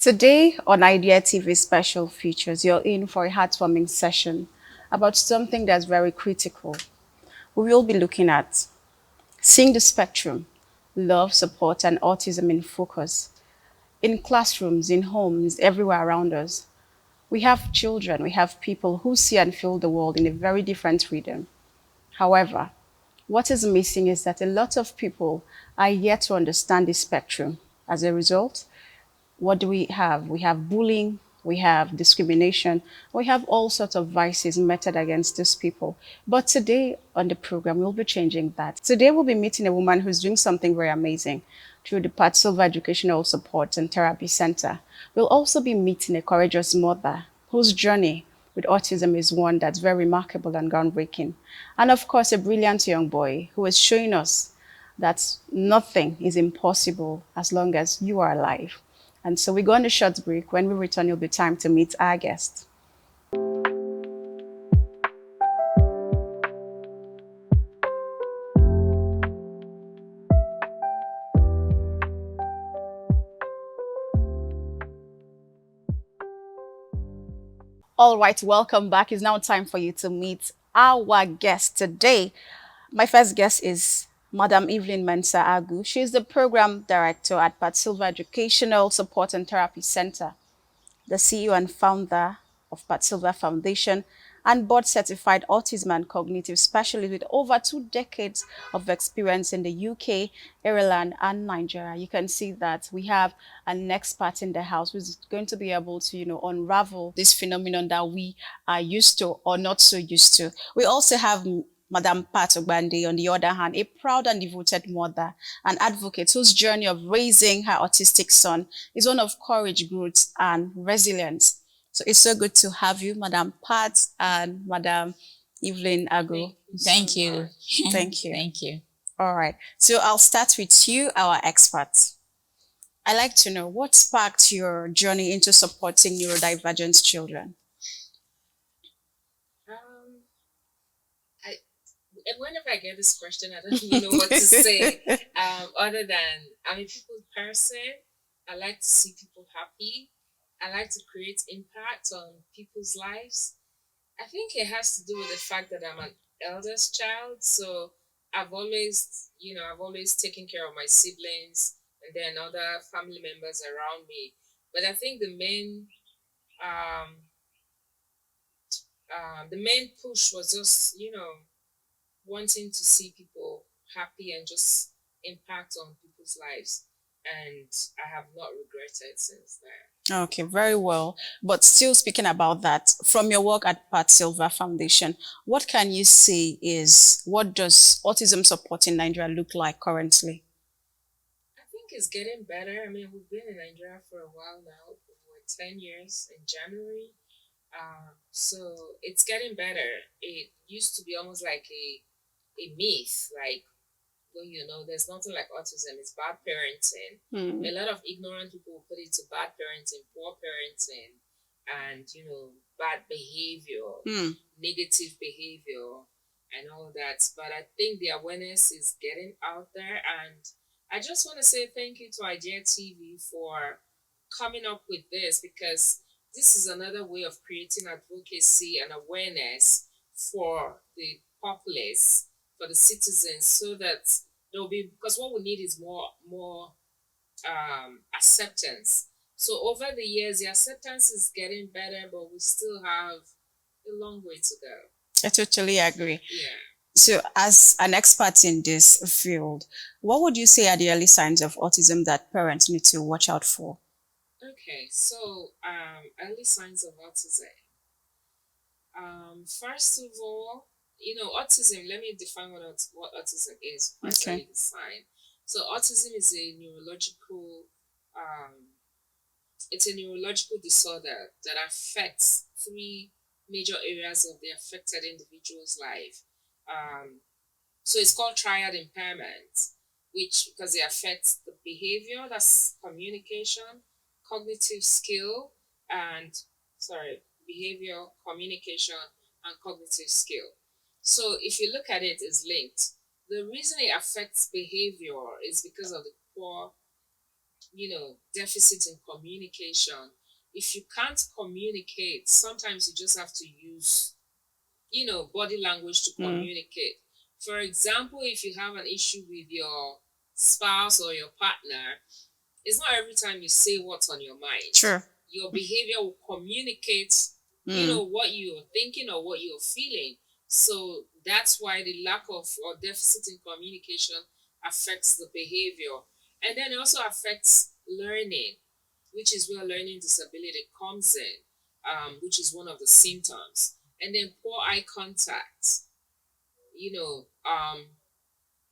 Today on Idea TV Special Features, you're in for a heartwarming session about something that's very critical. We will be looking at seeing the spectrum, love, support, and autism in focus. In classrooms, in homes, everywhere around us. We have children, we have people who see and feel the world in a very different rhythm. However, what is missing is that a lot of people are yet to understand the spectrum. As a result, what do we have? We have bullying, we have discrimination, we have all sorts of vices meted against these people. But today on the program, we'll be changing that. Today, we'll be meeting a woman who's doing something very amazing through the Pat Silver Educational Support and Therapy Center. We'll also be meeting a courageous mother whose journey with autism is one that's very remarkable and groundbreaking. And of course, a brilliant young boy who is showing us that nothing is impossible as long as you are alive. And so we go on a short break. When we return, it'll be time to meet our guest. All right, welcome back. It's now time for you to meet our guest today. My first guest is Madam Evelyn Mensah Agu. She is the program director at Pat Silver Educational Support and Therapy Center, the CEO and founder of Pat Silver Foundation, and board certified autism and cognitive specialist with over 2 decades of experience in the UK, Ireland, and Nigeria. You can see that we have an expert in the house who's going to be able to, unravel this phenomenon that we are used to or not so used to. We also have Madam Pat Ogbande, on the other hand, a proud and devoted mother and advocate whose journey of raising her autistic son is one of courage, growth, and resilience. So it's so good to have you, Madam Pat and Madam Evelyn Ago. Thank you. Thank you. Thank you. All right. So I'll start with you, our expert. I'd like to know what sparked your journey into supporting neurodivergent children? Um, I whenever I get this question, I don't even know what to say. Other than I'm a people person. I like to see people happy. I like to create impact on people's lives. I think it has to do with the fact that I'm an eldest child, so I've always taken care of my siblings and then other family members around me. But I think um, the main push was just wanting to see people happy and just impact on people's lives, and I have not regretted since then. Okay, very well. But still speaking about that, from your work at Pat Silver Foundation, what can you say is what does autism support in Nigeria look like currently? I think it's getting better. I mean, we've been in Nigeria for a while now. We're 10 years in January. So it's getting better. It used to be almost like a myth, like, well, there's nothing like autism. It's bad parenting. Hmm. A lot of ignorant people will put it to bad parenting, poor parenting, and bad behavior, Hmm. negative behavior, and all that. But I think the awareness is getting out there, and I just want to say thank you to Idea TV for coming up with this, because this is another way of creating advocacy and awareness for the populace, for the citizens, so that there'll be, because what we need is more acceptance. So over the years, the acceptance is getting better, but we still have a long way to go. I totally agree. Yeah. So, as an expert in this field, what would you say are the early signs of autism that parents need to watch out for? Okay. So early signs of autism. First of all, autism. Let me define what autism is. First, let Okay. me define. So autism is a neurological um, it's a neurological disorder that affects three major areas of the affected individual's life. Um, so it's called triad impairment, which because it affects the behavior, that's communication, cognitive skill, and sorry, behavior, communication, and cognitive skill. So if you look at it, it's linked. The reason it affects behavior is because of the poor deficit in communication. If you can't communicate, sometimes you just have to use, body language to Mm. communicate. For example, if you have an issue with your spouse or your partner, it's not every time you say what's on your mind. True. Your behavior will communicate, Mm. what you're thinking or what you're feeling. So that's why the lack of or deficit in communication affects the behavior. And then it also affects learning, which is where learning disability comes in, which is one of the symptoms. And then poor eye contact. You know,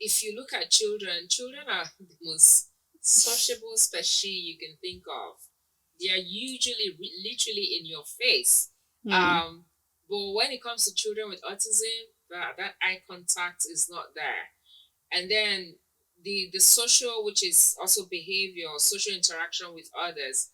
if you look at children, children are the most sociable species you can think of. They are usually literally in your face. Mm. Um, but when it comes to children with autism, that eye contact is not there. And then the social, which is also behavior, social interaction with others,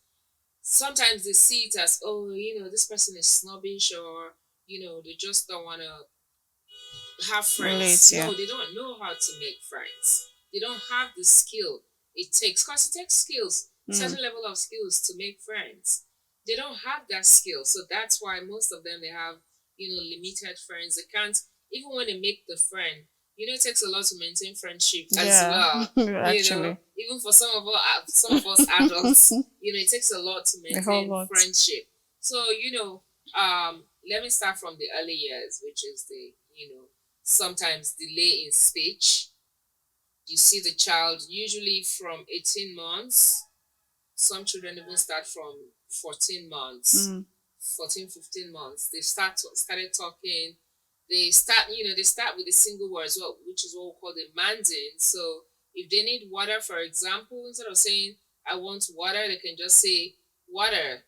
sometimes they see it as, oh, this person is snobbish, or they just don't want to have Relate, friends. yeah. No, they don't know how to make friends. They don't have the skill it takes. Because it takes skills, Mm. certain level of skills to make friends. They don't have that skill. So that's why most of them, they have, limited friends. They can't, even when they make the friend, it takes a lot to maintain friendship as Yeah, well. actually. Even for some of us adults, it takes a lot to A whole maintain lot. friendship. So, let me start from the early years, which is the, sometimes delay in speech. You see the child usually from 18 months. Some children even start from 14 months, Mm. 14, 15 months. They started talking. They start with a single words, which is what we call demanding. So if they need water, for example, instead of saying I want water, they can just say water,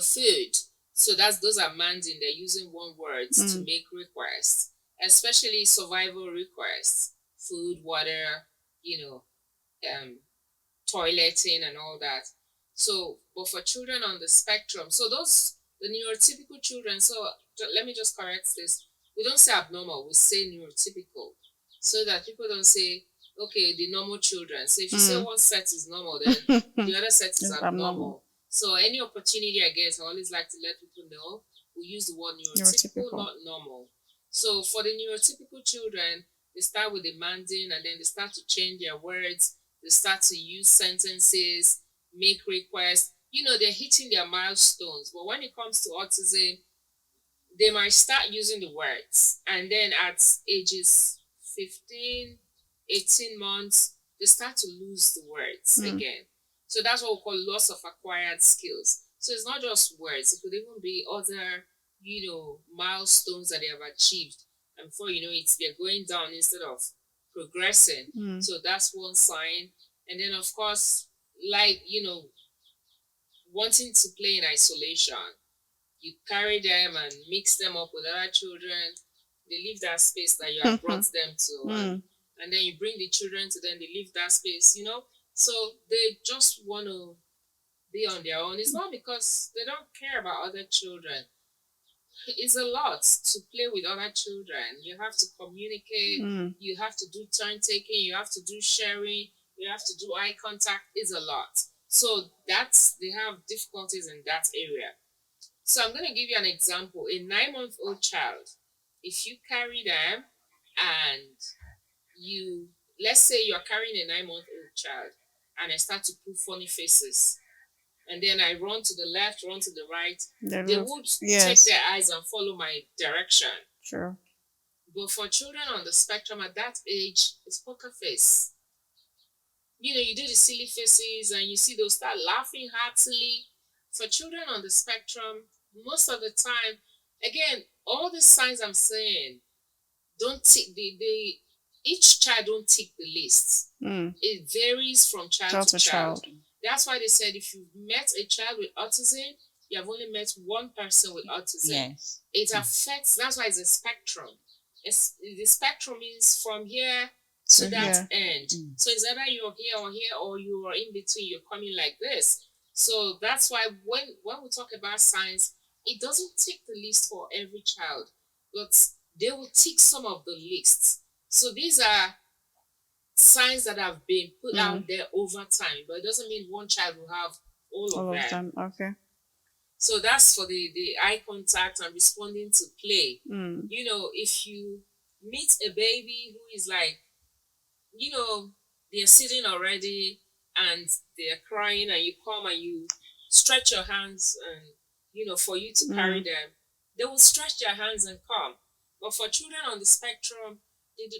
food. So those are manding. They're using one words to Mm. make requests, especially survival requests, food, water, you know, um, toileting and all that. So, but for children on the spectrum, so the neurotypical children, so let me just correct this. We don't say abnormal, we say neurotypical. So that people don't say, okay, the normal children. So if you say Mm. one set is normal, then the other set is Yes, abnormal. abnormal. So any opportunity I get, I always like to let people know we use the word neurotypical, Neurotypical. not normal. So for the neurotypical children, they start with demanding and then they start to change their words. They start to use sentences, make requests. They're hitting their milestones. But when it comes to autism, they might start using the words. And then at ages 15, 18 months, they start to lose the words Mm. again. So that's what we call loss of acquired skills. So it's not just words, it could even be other, milestones that they have achieved. And before you know it, they're going down instead of progressing. Mm. So that's one sign. And then, of course, like, wanting to play in isolation, you carry them and mix them up with other children. They leave that space that you have brought them to, and Mm. and then you bring the children to them. They leave that space. So they just want to be on their own. It's not because they don't care about other children. It's a lot to play with other children. You have to communicate. Mm. You have to do turn taking. You have to do sharing. You have to do eye contact. It's a lot. So they have difficulties in that area. So I'm going to give you an example. A 9-month-old child, if you carry them and let's say you're carrying a 9-month-old child and I start to put funny faces and then I run to the left, run to the right, They they look. would take Yes. their eyes and follow my direction. True. But for children on the spectrum at that age, it's poker face. You do the silly faces and you see they'll start laughing heartily. For children on the spectrum, most of the time, again, all the signs I'm saying don't tick each child don't tick the list. Mm. It varies from child Child to to child. child. That's why they said if you've met a child with autism, you have only met one person with autism. Yes. It affects, that's why it's a spectrum. The spectrum is from here to So that here. end. Mm. So it's either you're here or you are in between, you're coming like this. So that's why when we talk about science, it doesn't tick the list for every child, but they will tick some of the lists. So these are signs that have been put out there over time, but it doesn't mean one child will have all of All of that. them. Okay. So that's for the eye contact and responding to play. You know, if you meet a baby who is like, you know, they're sitting already and they're crying, and you come and you stretch your hands and, you know, for you to carry them, they will stretch their hands and come. But for children on the spectrum,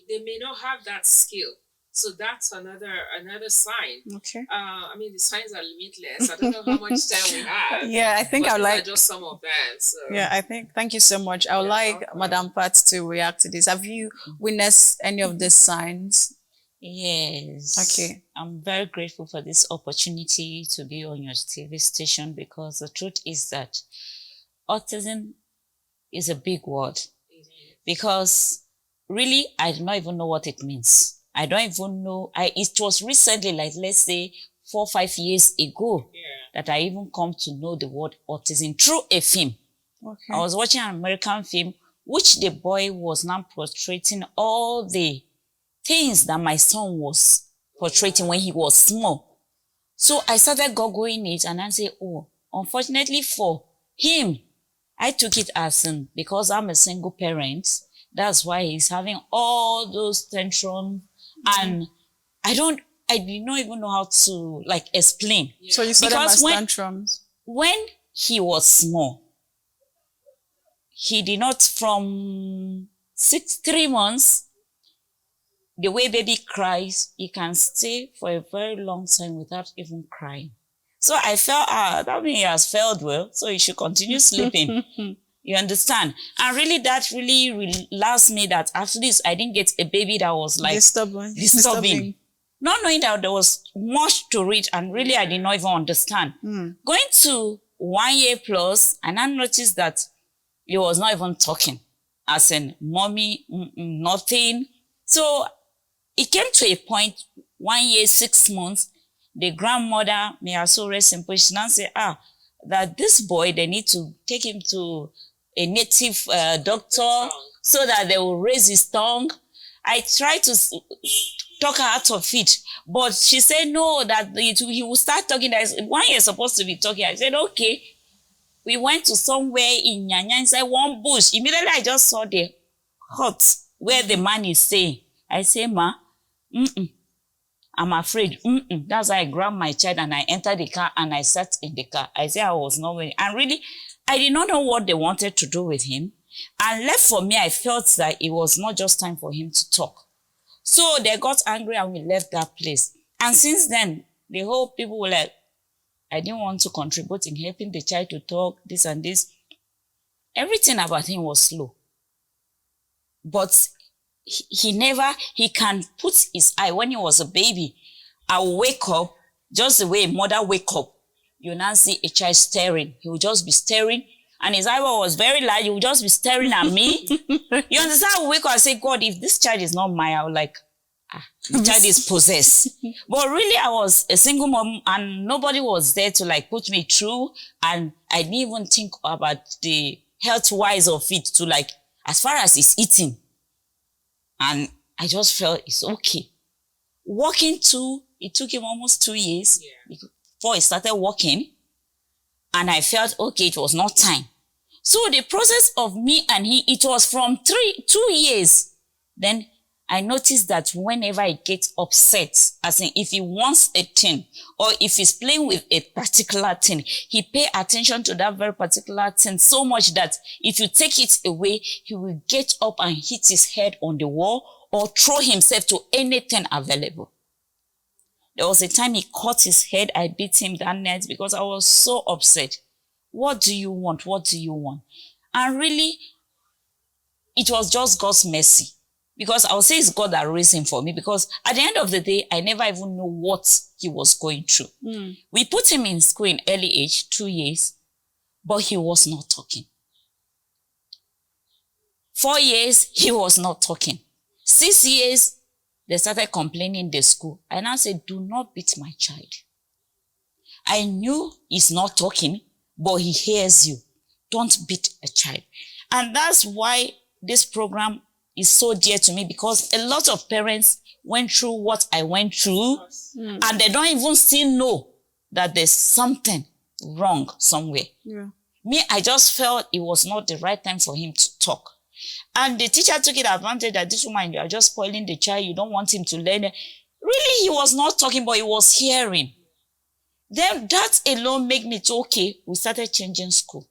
they may not have that skill. So that's another sign. Okay. I mean, the signs are limitless. I don't know how much time we have. Yeah, I think but I these like. are just some of them. So Yeah, I think. Thank you so much. I would like welcome. Madam Pat to react to this. Have you witnessed any of these signs? Yes. Okay. I'm very grateful for this opportunity to be on your TV station, because the truth is that autism is a big word. Because really, I do not even know what it means. I don't even know. It was recently, like let's say 4 or 5 years ago, that I even come to know the word autism through a film. Okay. I was watching an American film, which the boy was now portraying all the things that my son was portraying when he was small. So I started googling it, and I said, oh, unfortunately for him, I took it as because I'm a single parent, that's why he's having all those tantrums. And I did not even know how to like explain. So you saw them Because as tantrums. when he was small, he did not, from 3 months, the way baby cries, he can stay for a very long time without even crying. So I felt, that means he has failed well, so he should continue sleeping. You understand? And really, that really relaxed me, that after this, I didn't get a baby that was like disturbing. Not knowing that there was much to read, and really, I did not even understand. Going to 1 year plus, and I noticed that he was not even talking. As in, mommy, nothing. So it came to a point, 1 year, 6 months, the grandmother, may her soul rest in peace, she now say, that this boy, they need to take him to a native doctor so that they will raise his tongue. I tried to talk her out of it, but she said no, that he will start talking. That 1 year supposed to be talking. I said, okay. We went to somewhere in Nyanya, inside one bush. Immediately, I just saw the hut where the man is saying. I say, ma, I'm afraid. That's why I grabbed my child and I entered the car and I sat in the car. I said I was not ready. And really, I did not know what they wanted to do with him. And left for me, I felt that it was not just time for him to talk. So they got angry and we left that place. And since then, the whole people were like, I didn't want to contribute in helping the child to talk, this and this. Everything about him was slow. But he can put his eye, when he was a baby, I will wake up, just the way a mother wake up, you now see a child staring. He will just be staring, and his eyeball was very large, he will just be staring at me. You understand? I will wake up and say, God, if this child is not mine, I will like, the child is possessed. But really, I was a single mom and nobody was there to like put me through, and I didn't even think about the health-wise of it, to like, as far as it's eating. And I just felt it's okay. Walking too, it took him almost 2 years before he started walking. And I felt, okay, it was not time. So the process of me and he, it was from 2 years. Then I noticed that whenever he gets upset, as in if he wants a thing, or if he's playing with a particular thing, he pay attention to that very particular thing so much that if you take it away, he will get up and hit his head on the wall or throw himself to anything available. There was a time he cut his head. I beat him that night because I was so upset. What do you want? What do you want? And really, it was just God's mercy. Because I would say it's God that raised him for me, because at the end of the day, I never even knew what he was going through. We put him in school in early age, 2 years, but he was not talking. 4 years, he was not talking. 6 years, they started complaining in the school. And I said, do not beat my child. I knew he's not talking, but he hears you. Don't beat a child. And that's why this program is so dear to me because a lot of parents went through what I went through and they don't even still know that there's something wrong somewhere. Yeah. Me, I just felt it was not the right time for him to talk. And the teacher took it advantage that this woman, you are just spoiling the child. You don't want him to learn. Really, he was not talking, but he was hearing. Then that alone made me to, okay, we started changing school.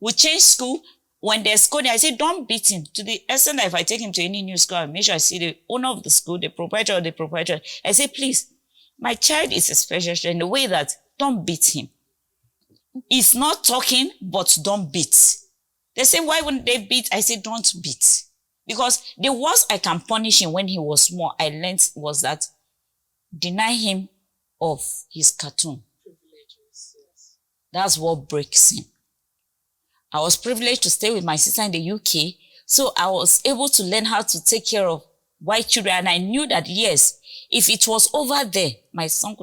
We changed school. When they're scolding, I said, don't beat him. To the extent that if I take him to any new school, I make sure I see the owner of the school, the proprietor. I say, please, my child is a special child in the way that don't beat him. He's not talking, but don't beat. They say, why wouldn't they beat? I say, don't beat. Because the worst I can punish him when he was small, I learned was that deny him of his cartoon. Privileges, yes. That's what breaks him. I was privileged to stay with my sister in the UK, so I was able to learn how to take care of white children. And I knew that, yes, if it was over there, my son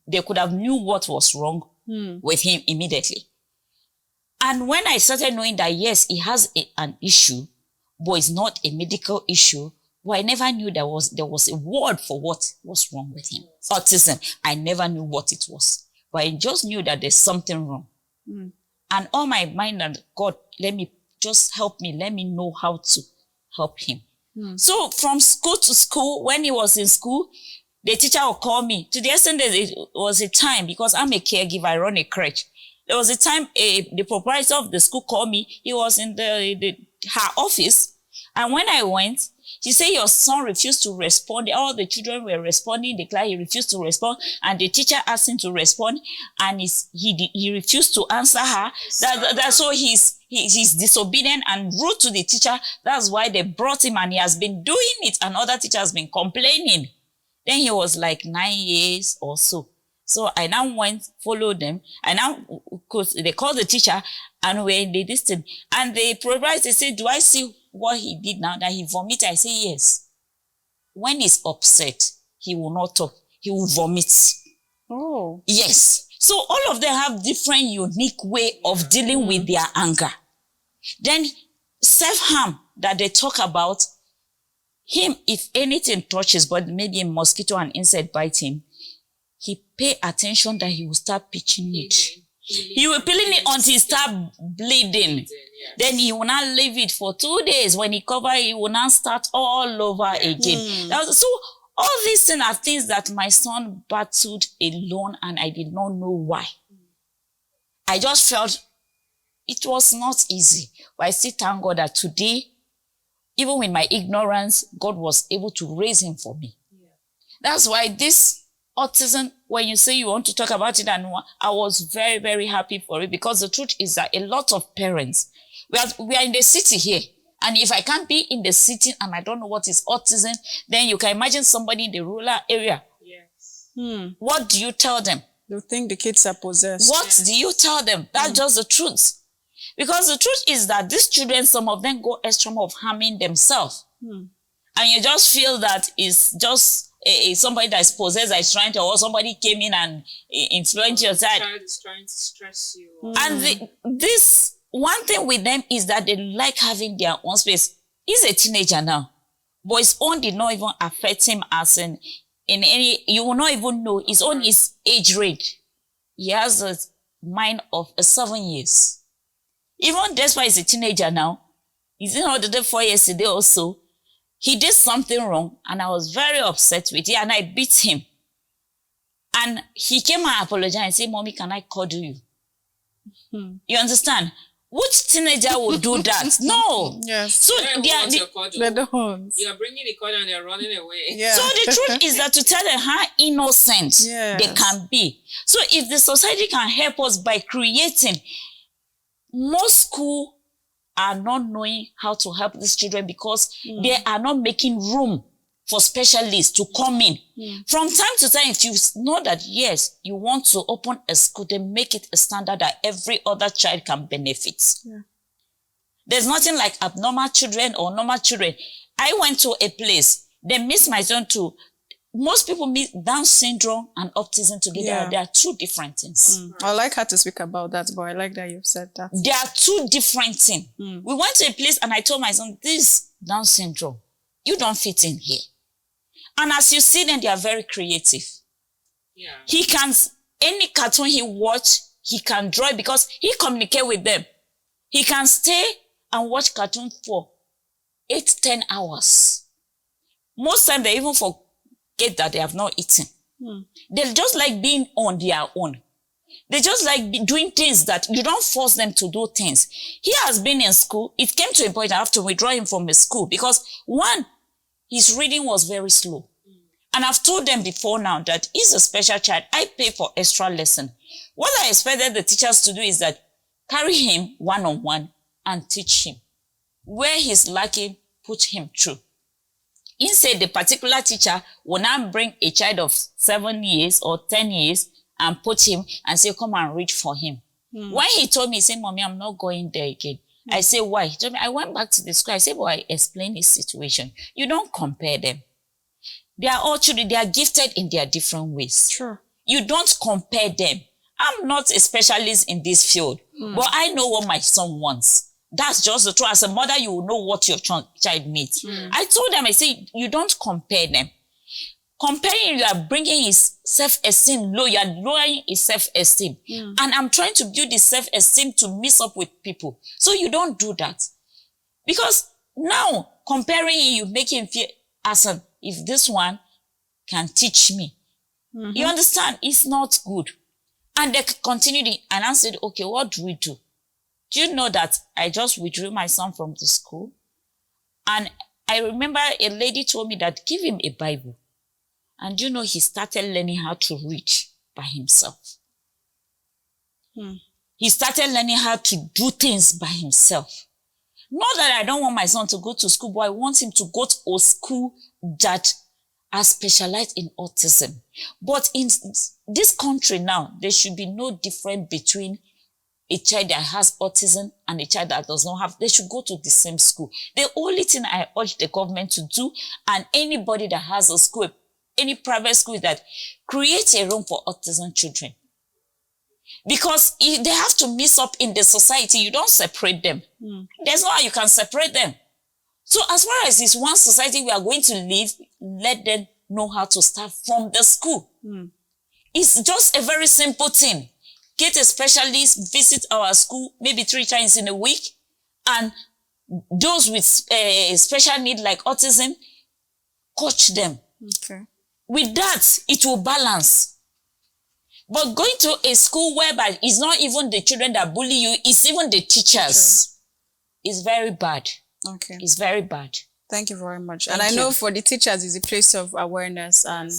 they could have knew what was wrong with him immediately. And when I started knowing that, yes, he has an issue, but it's not a medical issue, well, I never knew there was a word for what was wrong with him. Autism, I never knew what it was. But I just knew that there's something wrong. And all my mind and God, let me know how to help him. So from school to school, when he was in school, the teacher would call me. To the extent that it was a time, because I'm a caregiver, I run a crèche. There was a time the proprietor of the school called me. He was in her office. And when I went, she said, your son refused to respond. All the children were responding. The class, he refused to respond. And the teacher asked him to respond. And he refused to answer her. So he's disobedient and rude to the teacher. That's why they brought him, and he has been doing it. And other teachers have been complaining. Then he was like 9 years or so. So I now followed them. Because they called the teacher, and we're in the distance. And the proprietor said, do I see what he did now? That he vomited? I say, yes. When he's upset, he will not talk. He will vomit. Oh. Yes. So all of them have different, unique way of dealing with their anger. Then self-harm that they talk about, him, if anything touches, but maybe a mosquito and insect bite him, he pay attention that he will start pitching it. He will peeling it until he start bleeding. Then he will not leave it for 2 days. When he cover it, he will not start all over again. So all these things are things that my son battled alone, and I did not know why. I just felt it was not easy. But I still thank God that today, even with my ignorance, God was able to raise him for me. That's why this autism, when you say you want to talk about it, and I was very, very happy for it, because the truth is that a lot of parents, we are in the city here, and if I can't be in the city and I don't know what is autism, then you can imagine somebody in the rural area. Yes. What do you tell them? They think the kids are possessed. What do you tell them? That's just the truth. Because the truth is that these children, some of them go extra mile of harming themselves. And you just feel that it's just somebody that is possessed that is trying to, or somebody came in and influenced your child. Child is trying to stress you. And this one thing with them is that they like having their own space. He's a teenager now, but his own did not even affect him as in any, you will not even know his own is age range. He has a mind of 7 years. Even despite he's a teenager now, he's in order to 4 years today also. He did something wrong, and I was very upset with him, and I beat him. And he came and apologized and said, Mommy, can I cuddle you? You understand? Which teenager would do that? No. Yes. So They don't. You are bringing the cord and they're running away. Yeah. So the truth is that to tell them how innocent Yes. they can be. So if the society can help us by creating, most schools are not knowing how to help these children because they are not making room for specialists to come in. From time to time, if you know that, yes, you want to open a school, then make it a standard that every other child can benefit. Yeah. There's nothing like abnormal children or normal children. I went to a place, they missed my son too. most people mix Down syndrome and autism together. Yeah. They are two different things. I'd like her to speak about that, but I like that you've said that. They are two different things. We went to a place and I told my son, this Down syndrome, you don't fit in here. And as you see them, they are very creative. Yeah. He can, any cartoon he watch, he can draw it because he communicate with them. He can stay and watch cartoon for 8-10 hours. Most times they even forget that they have not eaten. They just like being on their own. They just like doing things that you don't force them to do things. He has been in school. It came to a point I have to withdraw him from the school because one, his reading was very slow. And I've told them before now that he's a special child. I pay for extra lesson. What I expected the teachers to do is that carry him one-on-one and teach him. Where he's lacking, put him through. Instead, the particular teacher will now bring a child of 7 years or 10 years and put him and say, come and read for him. When he told me, he said, Mommy, I'm not going there again. I said, why? He told me, I went back to the school. I said, well, I explained his situation. You don't compare them. They are all children. They are gifted in their different ways. Sure. You don't compare them. I'm not a specialist in this field, but I know what my son wants. That's just the truth. As a mother, you will know what your child needs. I told them, I said, you don't compare them. Comparing, you are bringing his self-esteem low. You are lowering his self-esteem. And I'm trying to build his self-esteem to mix up with people. So you don't do that. Because now, comparing him, you make him feel, as if this one can teach me. You understand? It's not good. And they continued, and I said, okay, what do we do? Do you know that I just withdrew my son from the school? And I remember a lady told me that give him a Bible. And you know, he started learning how to read by himself. He started learning how to do things by himself. Not that I don't want my son to go to school, but I want him to go to a school that are specialized in autism. But in this country now, there should be no difference between a child that has autism and a child that does not have. They should go to the same school. The only thing I urge the government to do, and anybody that has a school, any private school, is that create a room for autism children. Because if they have to mix up in the society, you don't separate them. There's no how you can separate them. So as far as this one society we are going to live, let them know how to start from the school. It's just a very simple thing. Get a specialist, visit our school maybe 3 times in a week, and those with special need like autism, coach them. Okay. With that, it will balance. But going to a school whereby it's not even the children that bully you, it's even the teachers. It's very bad. Okay. It's very bad. Thank you very much. Thank and I know you. for the teachers, it's a place of awareness and,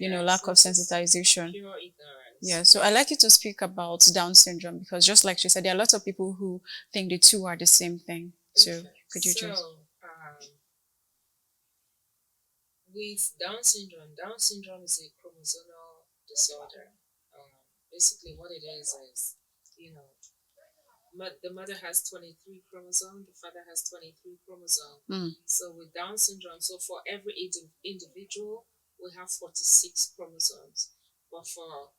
lack of sensitization. Pure ignorance. Yeah, so I'd like you to speak about Down syndrome, because just like she said, there are lots of people who think the two are the same thing. So could you just... With Down syndrome is a chromosomal disorder. Basically what it is, the mother has 23 chromosomes, the father has 23 chromosomes. So with Down syndrome, so for every individual, we have 46 chromosomes. But for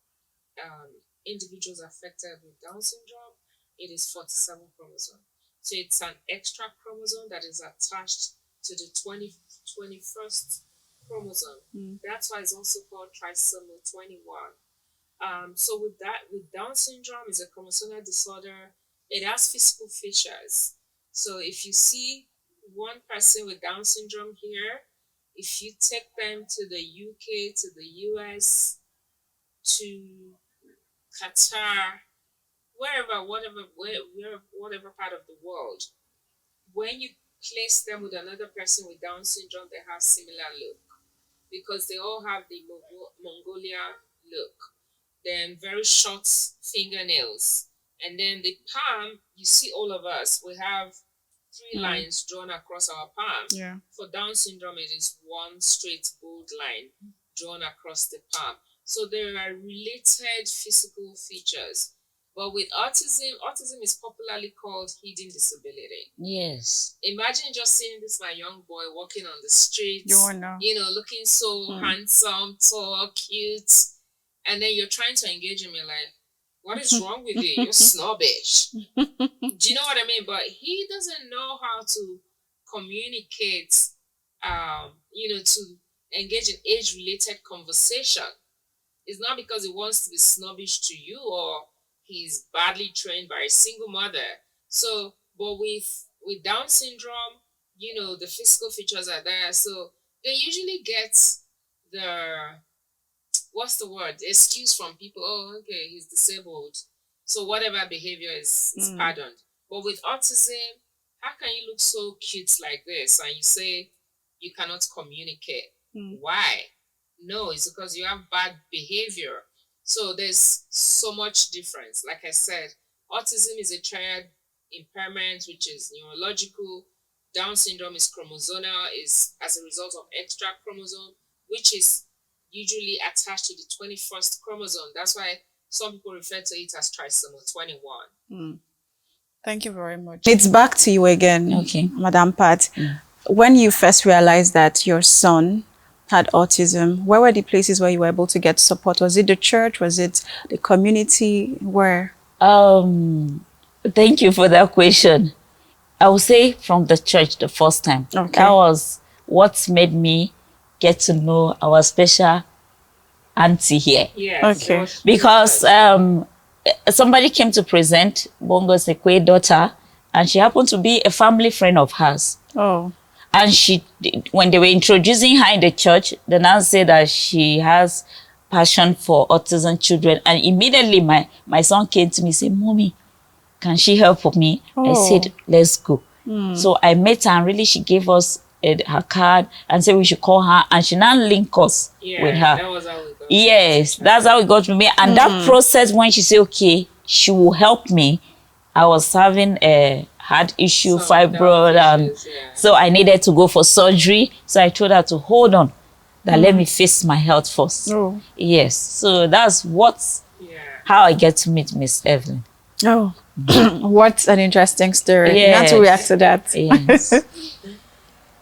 individuals affected with Down syndrome, it is 47 chromosomes. So it's an extra chromosome that is attached to the 21st chromosome. That's why it's also called trisomy 21. So with Down syndrome, is a chromosomal disorder. It has physical features. So if you see one person with Down syndrome here, if you take them to the UK, to the US, to Qatar, whatever part of the world, when you place them with another person with Down syndrome, they have similar look, because they all have the Mongolia look. Then very short fingernails. And then the palm, you see all of us, we have 3 lines drawn across our palm. Yeah. For Down syndrome, it is one straight bold line drawn across the palm. So there are related physical features. But with autism is popularly called hidden disability. Yes. Imagine just seeing this my young boy walking on the streets, You won't know. looking so handsome, tall, cute, and then you're trying to engage him. You're like, what is wrong with you? You're snobbish. Do you know what I mean? But he doesn't know how to communicate, to engage in age-related conversation. It's not because he wants to be snobbish to you or he's badly trained by a single mother. So, but with Down syndrome, the physical features are there. So they usually get the what's the word? Excuse from people. Oh, okay, he's disabled. So whatever behavior is pardoned. But with autism, how can you look so cute like this and you say you cannot communicate? Why? No, it's because you have bad behavior. So there's so much difference. Like I said, autism is a triad impairment, which is neurological. Down syndrome is chromosomal, is as a result of extra chromosome, which is usually attached to the 21st chromosome. That's why some people refer to it as trisomy 21. Thank you very much. It's back to you again, Okay. Madam Pat. When you first realized that your son had autism, where were the places where you were able to get support? Was it the church? Was it the community? Where? Thank you for that question. I would say from the church the first time. Okay. That was what made me get to know our special auntie here. Yes. Okay. Because somebody came to present Bongo Sekwe's daughter, and she happened to be a family friend of hers. Oh. And when they were introducing her in the church, the nun said that she has passion for autism children. And immediately my son came to me and said, Mommy, can she help me? I said, let's go. So I met her, and really she gave us her card and said we should call her, and she now link us with her. That was how we got. Yes, that's how we got to me. And that process, when she said, okay, she will help me, I was having a heart issue, fibroid, and so I needed to go for surgery. So I told her to hold on, that let me face my health first. Oh. Yes, so that's how I get to meet Miss Evelyn. Oh. What an interesting story. You have to react to that. Yes.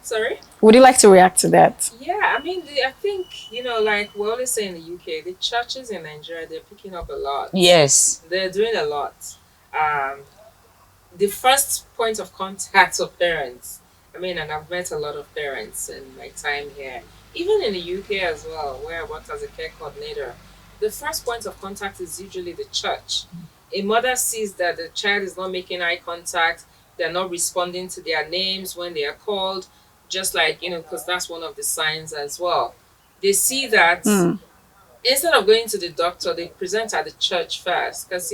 Sorry? Would you like to react to that? Yeah, I mean, I think, like we always say in the UK, the churches in Nigeria, they're picking up a lot. Yes. They're doing a lot. The first point of contact of parents, and I've met a lot of parents in my time here, even in the UK as well, where I worked as a care coordinator. The first point of contact is usually the church. A mother sees that the child is not making eye contact, they're not responding to their names when they are called, just like, because that's one of the signs as well. They see that instead of going to the doctor, they present at the church first, because,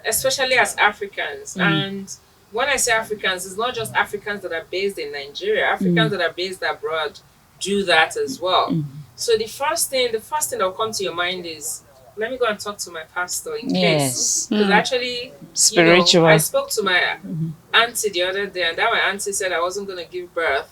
especially as Africans. And when I say Africans, it's not just Africans that are based in Nigeria. Africans that are based abroad do that as well. So the first thing that will come to your mind is, let me go and talk to my pastor in case. Because actually, spiritual. I spoke to my auntie the other day, and that my auntie said I wasn't going to give birth.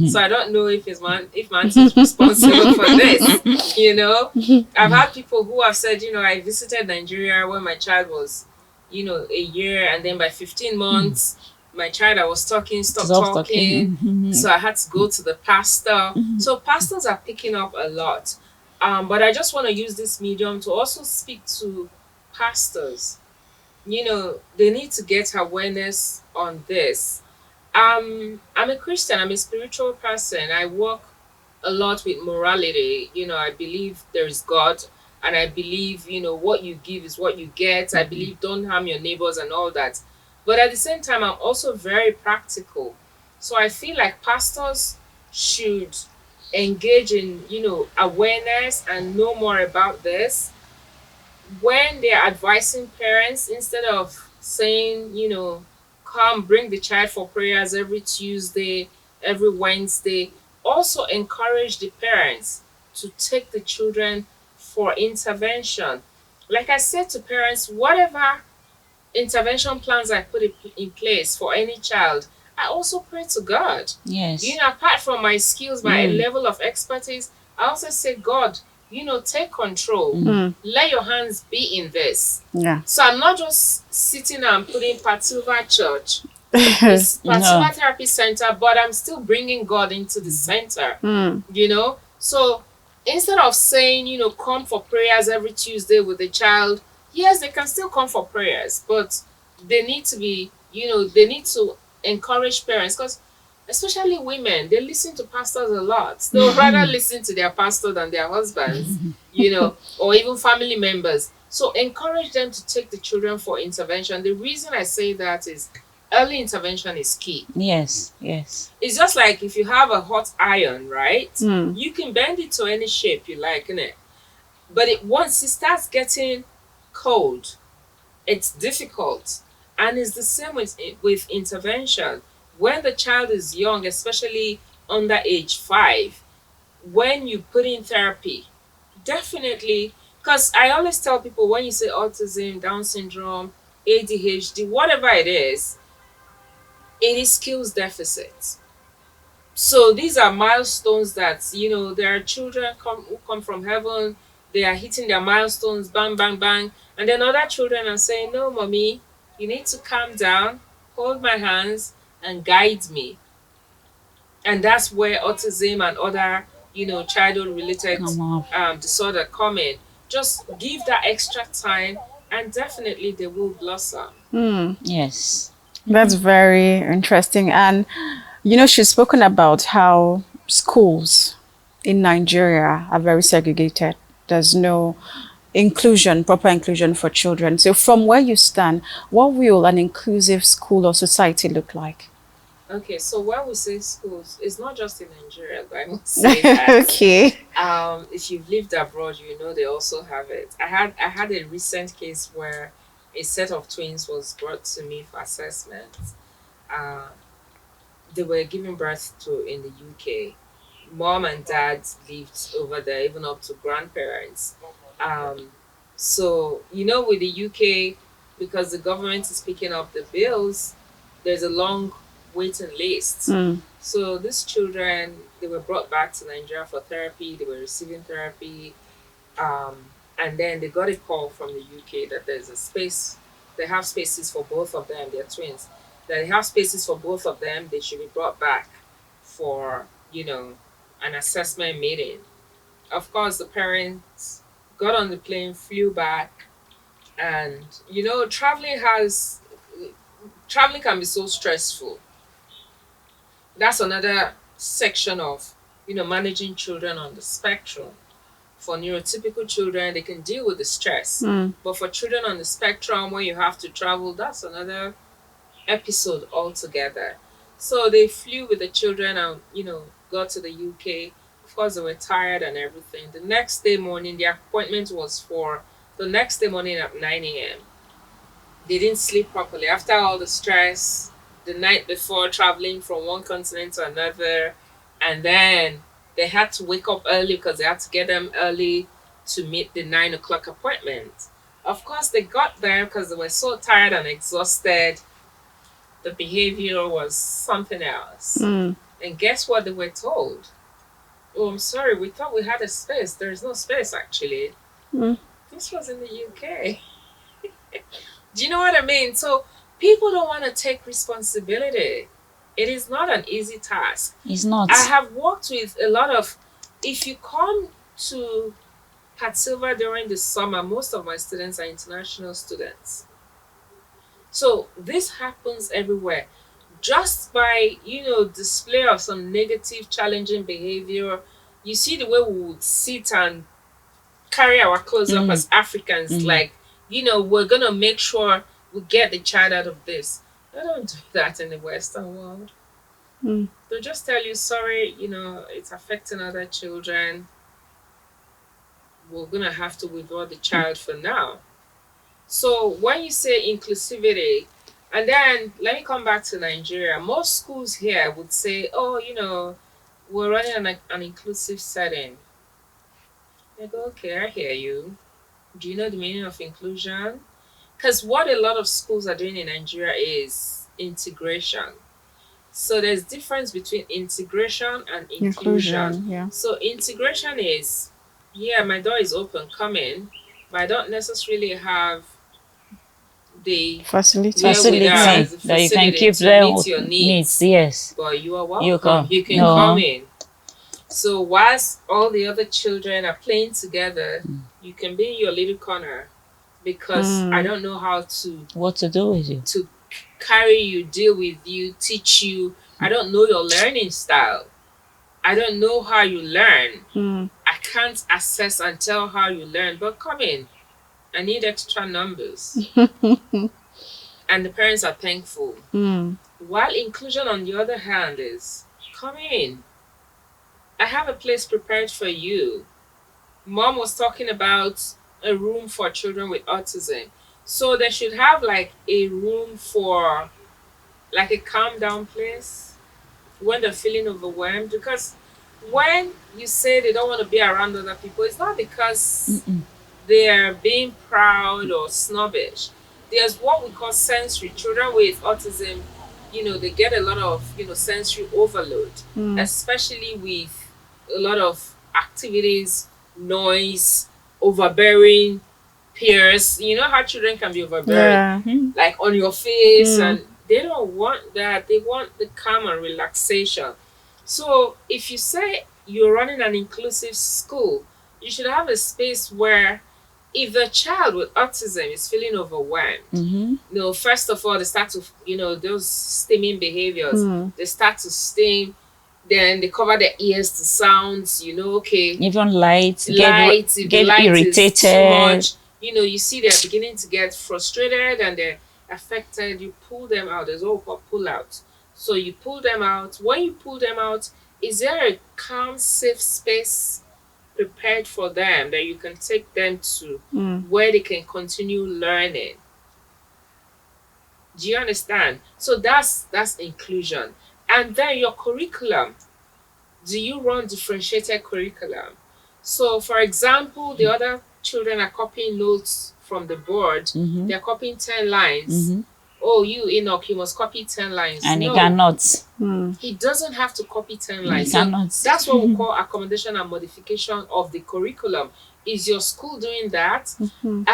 So I don't know if my auntie is responsible for this. I've had people who have said, I visited Nigeria when my child was, a year, and then by 15 months, my child I was talking stopped talking. So I had to go to the pastor. So pastors are picking up a lot. But I just want to use this medium to also speak to pastors. They need to get awareness on this. I'm a Christian. I'm a spiritual person. I work a lot with morality. I believe there is God, and I believe, what you give is what you get. I believe don't harm your neighbors and all that. But at the same time, I'm also very practical. So I feel like pastors should engage in, awareness and know more about this. When they're advising parents, instead of saying, come bring the child for prayers every Tuesday, every Wednesday, also encourage the parents to take the children for intervention. Like I said to parents, whatever intervention plans I put in place for any child, I also pray to God. Yes. Apart from my skills, my level of expertise, I also say, God, take control. Let your hands be in this. Yeah. So I'm not just sitting and putting Patsuva Church. It's No. Patsuva Therapy Center, but I'm still bringing God into the center. So instead of saying, come for prayers every Tuesday with the child, yes, they can still come for prayers, but they need to be, they need to encourage parents, because especially women, they listen to pastors a lot. They'll rather listen to their pastor than their husbands, or even family members. So encourage them to take the children for intervention. The reason I say that is early intervention is key. Yes, yes. It's just like if you have a hot iron, right? You can bend it to any shape you like, innit? But once it starts getting cold, it's difficult. And it's the same with intervention. When the child is young, especially under age 5, when you put in therapy, definitely, because I always tell people, when you say autism, Down syndrome, ADHD, whatever it is skills deficit. So these are milestones that, there are children who come from heaven, they are hitting their milestones, bang, bang, bang. And then other children are saying, no, mommy, you need to calm down, hold my hands, and guide me. And that's where autism and other, childhood related disorder come in. Just give that extra time, and definitely they will blossom. Yes. That's very interesting. And, she's spoken about how schools in Nigeria are very segregated. There's no proper inclusion for children. So from where you stand, what will an inclusive school or society look like? Okay, so when we say schools, it's not just in Nigeria, but I must say that. Okay. If you've lived abroad, they also have it. I had a recent case where a set of twins was brought to me for assessment. Uh, they were given birth to in the UK. Mom and dad lived over there, even up to grandparents. Um, so, with the UK, because the government is picking up the bills, there's a long waiting list. So these children, they were brought back to Nigeria for therapy. They were receiving therapy. Um, and then they got a call from the UK that there's a space. They have spaces for both of them. They're twins. That they have spaces for both of them. They should be brought back for, an assessment meeting. Of course, the parents got on the plane, flew back, and traveling can be so stressful. That's another section of managing children on the spectrum. For neurotypical children, they can deal with the stress, but for children on the spectrum, when you have to travel, that's another episode altogether. So they flew with the children and got to the UK. Of course, they were tired and everything. The next day morning, the appointment was for the next day morning at 9 a.m. They didn't sleep properly after all the stress the night before, traveling from one continent to another, and then they had to wake up early because they had to get them early to meet the 9 o'clock appointment. Of course, they got there because they were so tired and exhausted. The behavior was something else. And guess what they were told? Oh, I'm sorry, we thought we had a space. There's no space, actually. This was in the UK. Do you know what I mean? So people don't want to take responsibility. It is not an easy task. It's not. I have worked with a lot of, if you come to Pat Silver during the summer, most of my students are international students. So this happens everywhere. Just by, display of some negative, challenging behavior, you see the way we would sit and carry our clothes up as Africans, like, we're gonna make sure we get the child out of this. They don't do that in the Western world. They'll just tell you, sorry, it's affecting other children. We're gonna have to withdraw the child for now. So when you say inclusivity, and then let me come back to Nigeria, most schools here would say, oh, we're running an inclusive setting. I go, okay, I hear you. Do you know the meaning of inclusion? Because what a lot of schools are doing in Nigeria is integration. So there's difference between integration and inclusion. Yeah. So integration is yeah, my door is open, come in, but I don't necessarily have the Facilities. wherewithal, Yeah. Facility the that you can facility keep to them meet your needs, needs. yes. But you are You welcome. come. You can come No. in. So whilst all the other children are playing together, you can be in your little corner because I don't know how What to do with you? to carry you, deal with you, teach you. I don't know your learning style. I don't know how you learn. I can't assess and tell how you learn, but come in. I need extra numbers. And the parents are thankful. While inclusion, on the other hand, is come in. I have a place prepared for you. Mom was talking about a room for children with autism. So they should have like a room for like a calm down place when they're feeling overwhelmed. Because when you say they don't want to be around other people, it's not because they're being proud or snobbish. There's what we call sensory. Children with autism, they get a lot of, sensory overload, especially with a lot of activities, noise, overbearing peers. You know how children can be overbearing, Yeah. like on your face, and they don't want that. They want the calm and relaxation. So if you say you're running an inclusive school, you should have a space where if the child with autism is feeling overwhelmed, first of all, they start to, those stimming behaviors, they start to stim, then they cover their ears to sounds, okay, Even lights, lights, if the get light is too irritated. much, you see they're beginning to get frustrated and they're affected, you pull them out. There's what we call pull out. So you pull them out. When you pull them out, is there a calm, safe space prepared for them that you can take them to where they can continue learning? Do you understand? So that's inclusion. And then your curriculum. Do you run differentiated curriculum? So, for example, the other children are copying notes from the board. They're copying 10 lines. Oh, you, Enoch, you must copy 10 lines. And he No, cannot. he doesn't have to copy 10 He lines. cannot. So that's what we call accommodation and modification of the curriculum. Is your school doing that? I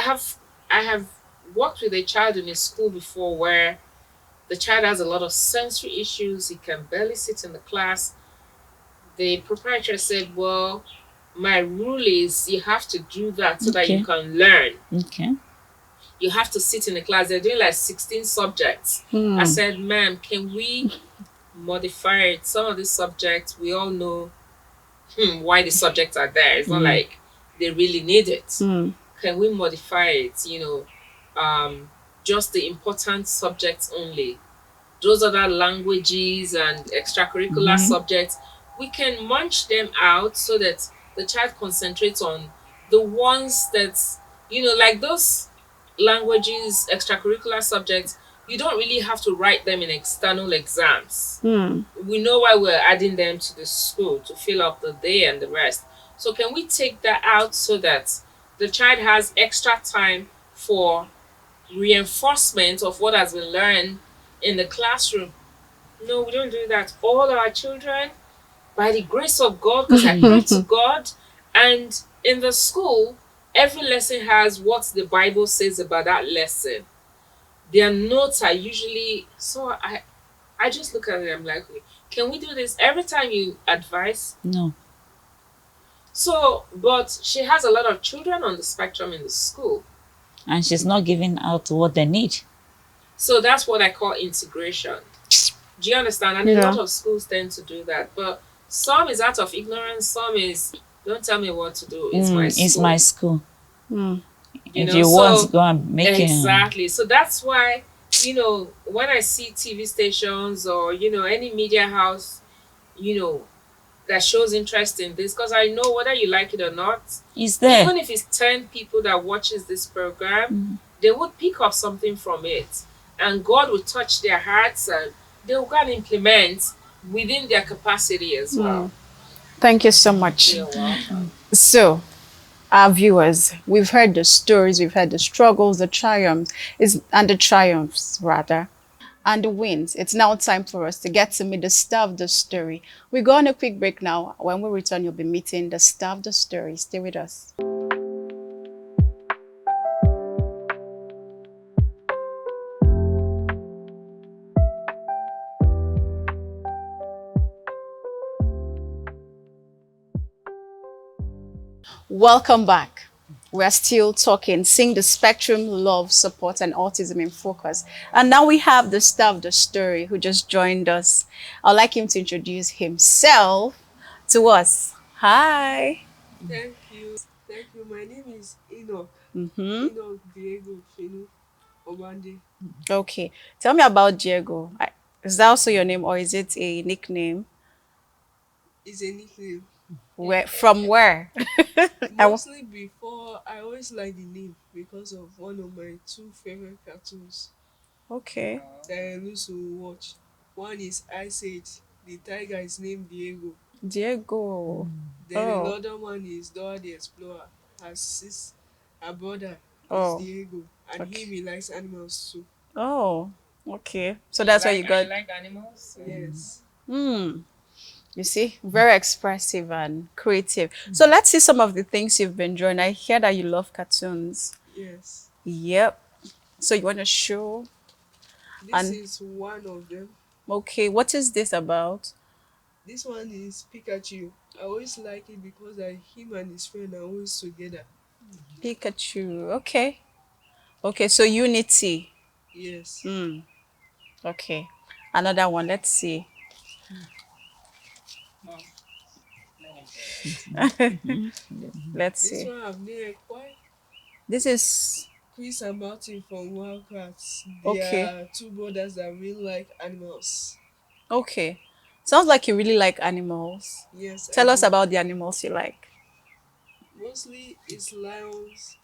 have worked with a child in a school before where the child has a lot of sensory issues. He can barely sit in the class. The proprietor said, well, my rule is you have to do that so that you can learn. Okay. You have to sit in the class. They're doing like 16 subjects. I said, ma'am, can we modify it? Some of these subjects, we all know why the subjects are there. It's not like they really need it. Can we modify it? Just the important subjects only. Those other languages and extracurricular subjects, we can munch them out so that the child concentrates on the ones that, like those languages, extracurricular subjects, you don't really have to write them in external exams. We know why we're adding them to the school to fill up the day and the rest. So can we take that out so that the child has extra time for reinforcement of what has been learned in the classroom? No, we don't do that. All our children, by the grace of God, because I pray to God, and in the school, every lesson has what the Bible says about that lesson. Their notes are usually, so I just look at it, I'm like, "Okay, can we do this every time you advise?" No. So, but she has a lot of children on the spectrum in the school. And she's not giving out what they need. So that's what I call integration. Do you understand? And a lot of schools tend to do that. But some is out of ignorance, some is, don't tell me what to do. It's my school. It's my school. If you so, want to go and make it. Exactly. So that's why, when I see TV stations or, any media house, that shows interest in this, because I know whether you like it or not, It's there. even if it's 10 people that watches this program, they would pick up something from it. And God will touch their hearts and they will go and implement within their capacity as well. Thank you so much. You're welcome. So, our viewers, we've heard the stories, we've heard the struggles, the triumphs, rather. and the wins. It's now time for us to get to meet the star of the story. We go on a quick break now. When we return, you'll be meeting the star of the story. Stay with us. Welcome back. We're still talking, seeing the spectrum, love, support, and autism in focus. And now we have the star of the story who just joined us. I'd like him to introduce himself to us. Hi. Thank you. Thank you. My name is Enoch. Mm-hmm. Enoch Diego Finu Obande. Okay. Tell me about Diego. Is that also your name or is it a nickname? Is a nickname. Where from where? I w- Mostly before, I always like the name because of one of my two favorite cartoons okay. that I used to watch. One is Ice Age. The tiger is named Diego. Diego. Then Oh. another one is Dora the Explorer. Her brother is Oh. Diego, and Okay. he likes animals too. Oh. Okay. So that's why you got. like animals. Yes. Hmm. You see, very expressive and creative. So let's see some of the things you've been drawing. I hear that you love cartoons. Yes. Yep. So you want to show This and is one of them. okay, what is this about? This one is Pikachu. I always like it because him and his friend are always together. Pikachu. Okay. Okay, so Unity. Yes. Hmm. Okay. Another one. Let's see. Let's This see. one I've named quite This is Chris and Martin from Wildcats. They okay. are two brothers that really like animals. Okay. Sounds like you really like animals. Yes, I Tell us do. about the animals you like. Mostly it's lions,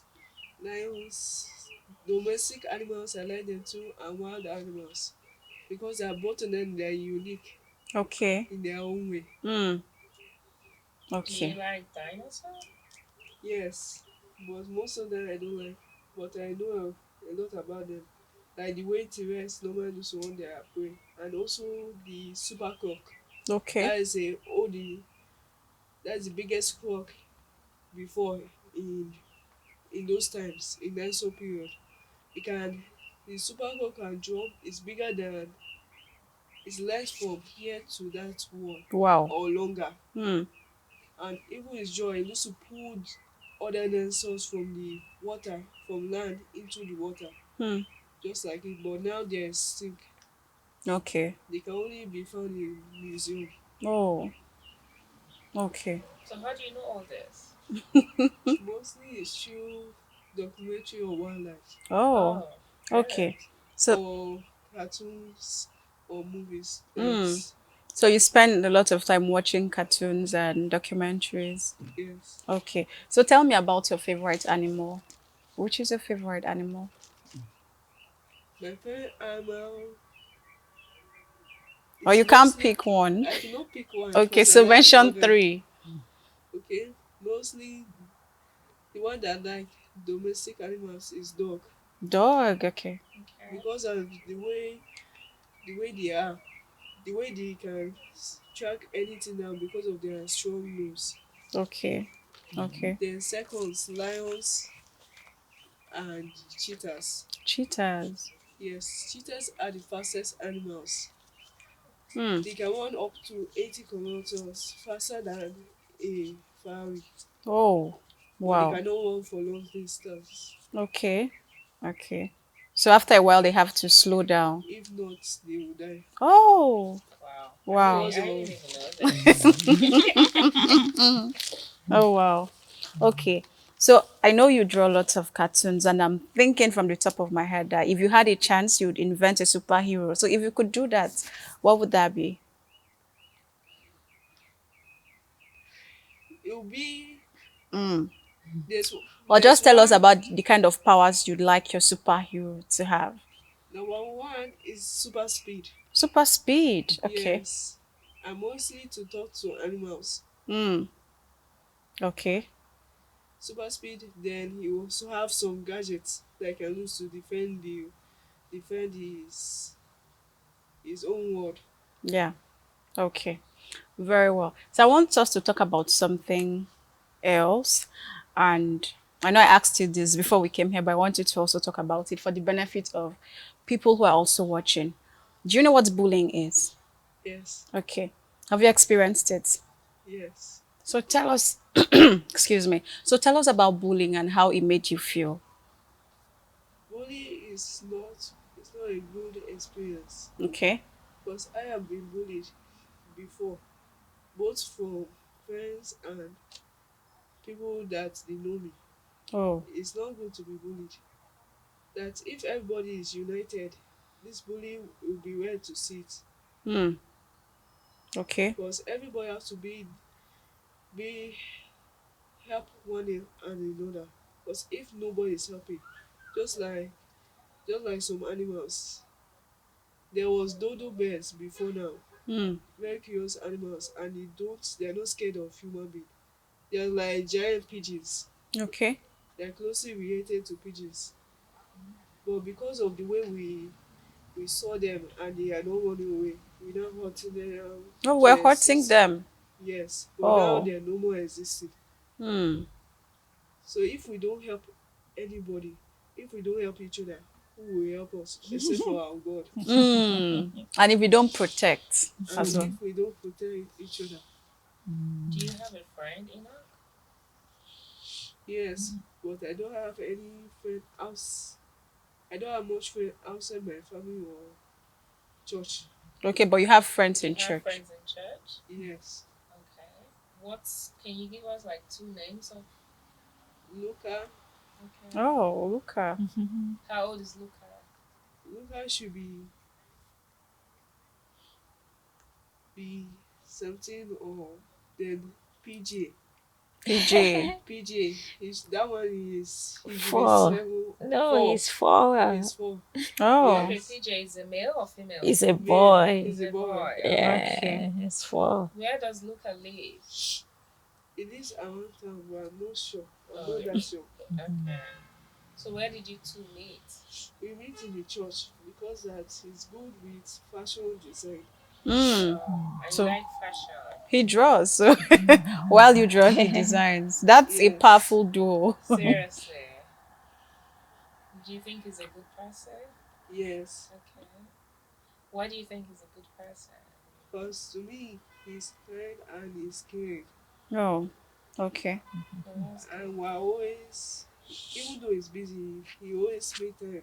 domestic animals. I like them too, and wild animals because they are both of them. They are unique Okay. in their own way. Hmm. Do you Okay. like dinosaurs? Yes, but most of them I don't like. But I know a lot about them. Like the way T-Rex normally used to want their prey. And also the super croc. Okay. That is a oh that's the biggest croc before in in those times, in dinosaur period. It can the super croc can jump, it's bigger than its legs from here to that wall Wow. or longer. Hmm. And even its jaw, it used to pull other dinosaurs from the water, from land into the water, Hmm. just like it. But now they're extinct. Okay. They can only be found in museum. Oh. Okay. So how do you know all this? Mostly it's through documentary or wildlife Oh. Oh, good. Okay. So, or cartoons or movies. mm. That's So you spend a lot of time watching cartoons and documentaries. yes. Okay. So tell me about your favorite animal. Which is your favorite animal? My favorite animal Or is you can't mostly pick one. I cannot pick one Okay, because I so like all mention them. three. Okay, mostly the one that like domestic animals is dog Dog. Okay. Okay. because of the way they are, the way they can track anything down because of their strong nose. Okay. Okay. Then seconds, lions and cheetahs. Cheetahs. Yes, cheetahs are the fastest animals. Hmm. They can run up to 80 kilometers faster than a Ferrari, Oh. but they Wow. cannot run for long distance. Okay. Okay. So after a while, they have to slow down. If not, they will die Oh. Wow. Wow. because I didn't of even know this. Oh, wow. Okay. So I know you draw lots of cartoons, and I'm thinking from the top of my head that if you had a chance, you'd invent a superhero. So if you could do that, what would that be? it will be Mm. there's Or there's just tell us one about the kind of powers you'd like your superhero to have. number one is super speed. Super speed. Okay. Yes, and mostly to talk to animals. Mm. Okay. Super speed. Then he also have some gadgets that can use to defend his his own world. Yeah. Okay. Very well. So I want us to talk about something else. And I know I asked you this before we came here, but I want you to also talk about it for the benefit of people who are also watching. Do you know what bullying is? Yes, Okay. Have you experienced it? yes. So tell us, excuse me. So tell us about bullying and how it made you feel. Bullying is not, it's not a good experience Okay. because I have been bullied before, both from friends and people that they know me. Oh. It's not good to be bullied. That if everybody is united, this bullying will be well to see it. Hmm. Okay. Because everybody has to be help and another. Because if nobody is helping, just like just like some animals, there was dodo bears before now, Hmm. very curious animals, and they are not scared of human being. They are like giant pigeons. Okay. They are closely related to pigeons. But because of the way we saw them and they are not running away, we now hunting them Oh, to we're hurting exist. them. Yes, but now Oh. they are no more existing. Hmm. So if we don't help anybody, if we don't help each other, who will help us except for our God? Hmm. And if you don't protect And as well. if we don't protect each other, Do you have a friend, Enoch? yes. But I don't have any friend I don't have much friend outside my family or church. Okay, but you have friends Do you in have church. friends in church? Yes. Okay. What's can you give us like two names of Luca okay. Oh, Luca. How old is Luca? Luca should be 17 or then PJ. PJ. PJ, that one he should be Four. 7 No, 4. he's four. He's 4. Oh, Okay, Yes. PJ is a male or female? He's a Male. boy. He's He's a a boy. boy. okay. Yeah, he's four. Where does Luca live? It is around town, but I'm not sure. I'm Oh, not that sure. okay. So where did you two meet? We meet in the church because that he's good with fashion design. Hmm. I So like fashion. he draws. So while you draw, he designs. That's a Yes. powerful duo. Seriously. Do you think he's a good person? Yes. Okay. Why do you think he's a good person? Because to me, he's kind and he's caring. Oh, okay. Well, that's good. And we're always, even though he's busy, he always make time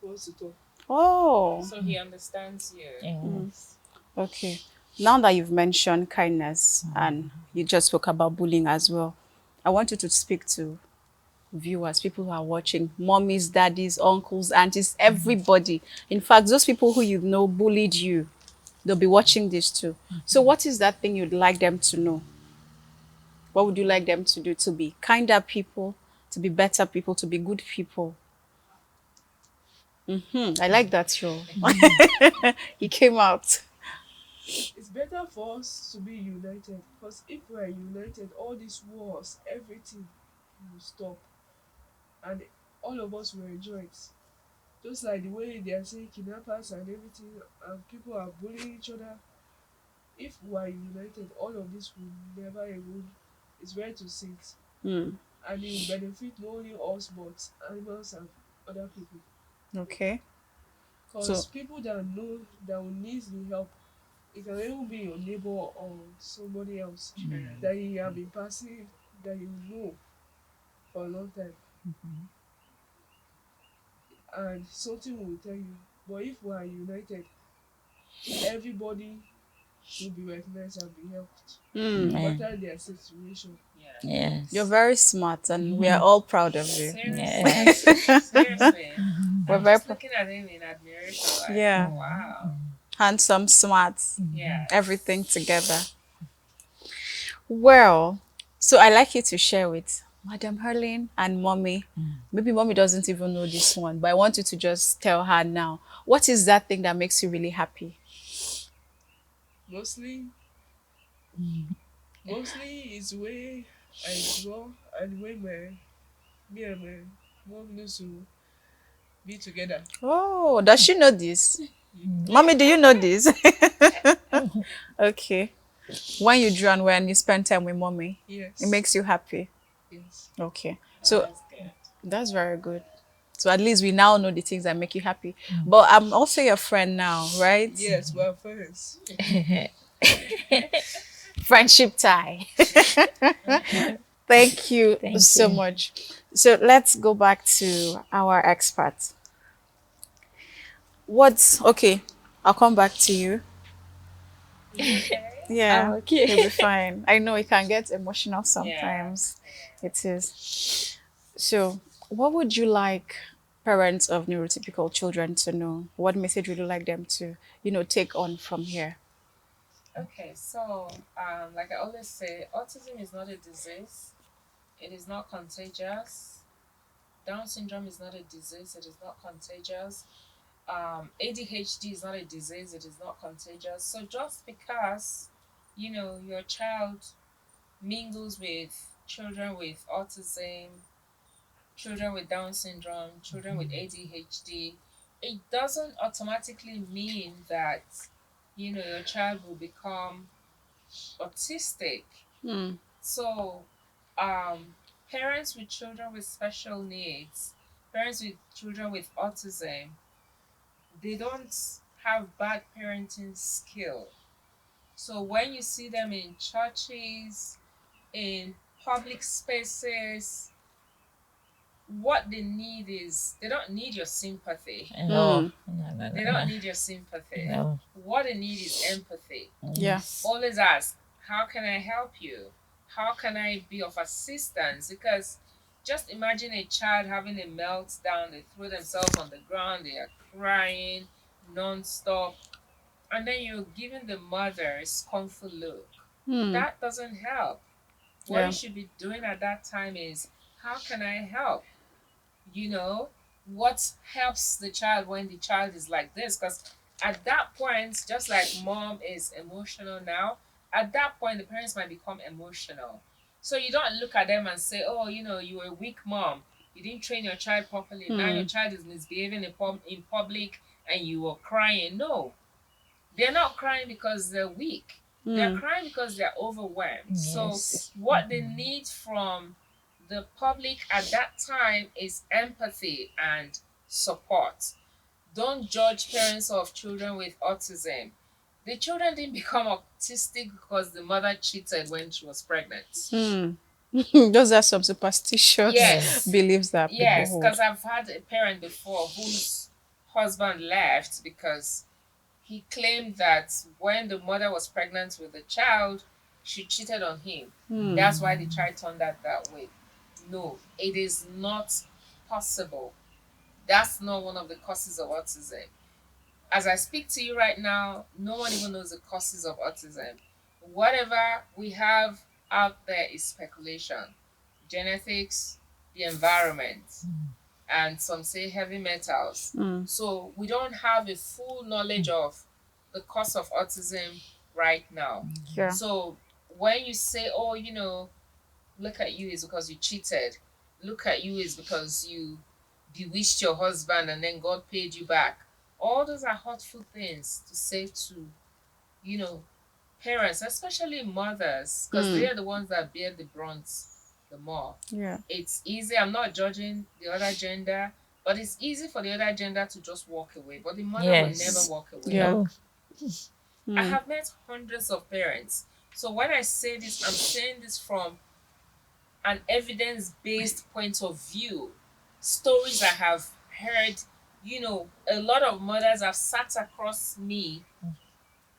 for us to talk. Oh, So he understands you. Yes. okay. Now that you've mentioned kindness and you just spoke about bullying as well, I want you to speak to viewers, people who are watching, mommies, daddies, uncles, aunties, everybody. In fact, those people who you know bullied you, they'll be watching this too. So what is that thing you'd like them to know? What would you like them to do to be kinder people, to be better people, to be good people? I like that show. He came out. It's better for us to be united because if we're united, all these wars, everything will stop and all of us will enjoy it. Just like the way they are saying kidnappers and everything, and people are bullying each other. If we are united, all of this will never even. It's very to see it, Hmm. and it will benefit not only us but animals and other people. Okay. So, Because people that know that will need the help, it can even be your neighbor or somebody else that you have been passing that you know for a long time, and something will tell you. But if we are united, everybody will be recognized and be helped, no Yeah. matter their situation. Yeah. you're Yes. very smart and we are all proud of you. Seriously. Yes. Seriously. We're I'm very just looking at him in admiration. Like, Yeah. wow. Handsome, smart, Yeah. everything together. Well, so I like you to share with Madam Herlin and Mommy. Maybe Mommy doesn't even know this one, but I want you to just tell her now. What is that thing that makes you really happy? Mostly, mostly is the way I draw and the way me and my mom used to be together. Oh, does she know this? Mommy, do you know this? Okay. When you draw and when you spend time with mommy, Yes. it makes you happy. Yes. Okay. Oh, So that's good. that's very good. So at least we now know the things that make you happy. But I'm also your friend now, right? Yes, we're friends. Friendship tie. Thank you Thank so you. much. So let's go back to our expert. What's okay? I'll come back to you. You okay? I'm Yeah, you'll be okay. fine. I know it can get emotional Yeah. sometimes. It is. So, what would you like parents of neurotypical children to know? What message would you like them to, take on from here? Okay, so like I always say, autism is not a disease. It is not contagious. Down syndrome is not a disease. It is not contagious. ADHD is not a disease. It is not contagious. So just because your child mingles with children with autism, children with Down syndrome, children with ADHD, it doesn't automatically mean that your child will become autistic. Hmm. So, parents with children with special needs, parents with children with autism, they don't have bad parenting skill. So when you see them in churches, in public spaces, what they need is they don't need your sympathy. No, no, no, They no, don't no. need your sympathy. No. What they need is empathy. Yeah. Yes. Always ask, how can I help you? How can I be of assistance? Because just imagine a child having a meltdown, they throw themselves on the ground, they are crying non-stop, and then you're giving the mother a scornful look. Hmm. That doesn't help. What you Yeah. should be doing at that time is, how can I help? you know what helps the child when the child is like this, because at that point, just like mom is emotional now, at that point the parents might become emotional. So you don't look at them and say, oh, you were a weak mom, you didn't train your child properly, now your Hmm. child is misbehaving in public and you were crying. No, they're not crying because they're weak. They're Hmm. crying because they're overwhelmed. So, Yes. what they need from the public at that time is empathy and support. Don't judge parents of children with autism. The children didn't become autistic because the mother cheated when she was pregnant. Hmm. Those are some superstitious Yes, Yes. beliefs that people yes, hold. because I've had a parent before whose husband left because he claimed that when the mother was pregnant with the child, she cheated on him. Hmm. That's why the child turned out that way. No, it is not possible. That's not one of the causes of autism. As I speak to you right now, no one even knows the causes of autism. Whatever we have out there is speculation. Genetics, the environment, and some say heavy metals. Hmm. So we don't have a full knowledge of the cause of autism right now. Yeah. So when you say, oh, look at you is because you cheated, look at you is because you bewitched your husband and then God paid you back. All those are hurtful things to say to, you know, parents, especially mothers, because Hmm. they are the ones that bear the brunt the more. Yeah. It's easy. I'm not judging the other gender, but it's easy for the other gender to just walk away. But the mother will never Yes. walk away. Yeah. No. I Hmm. have met hundreds of parents. So when I say this, I'm saying this from an evidence based point of view. Stories I have heard, a lot of mothers have sat across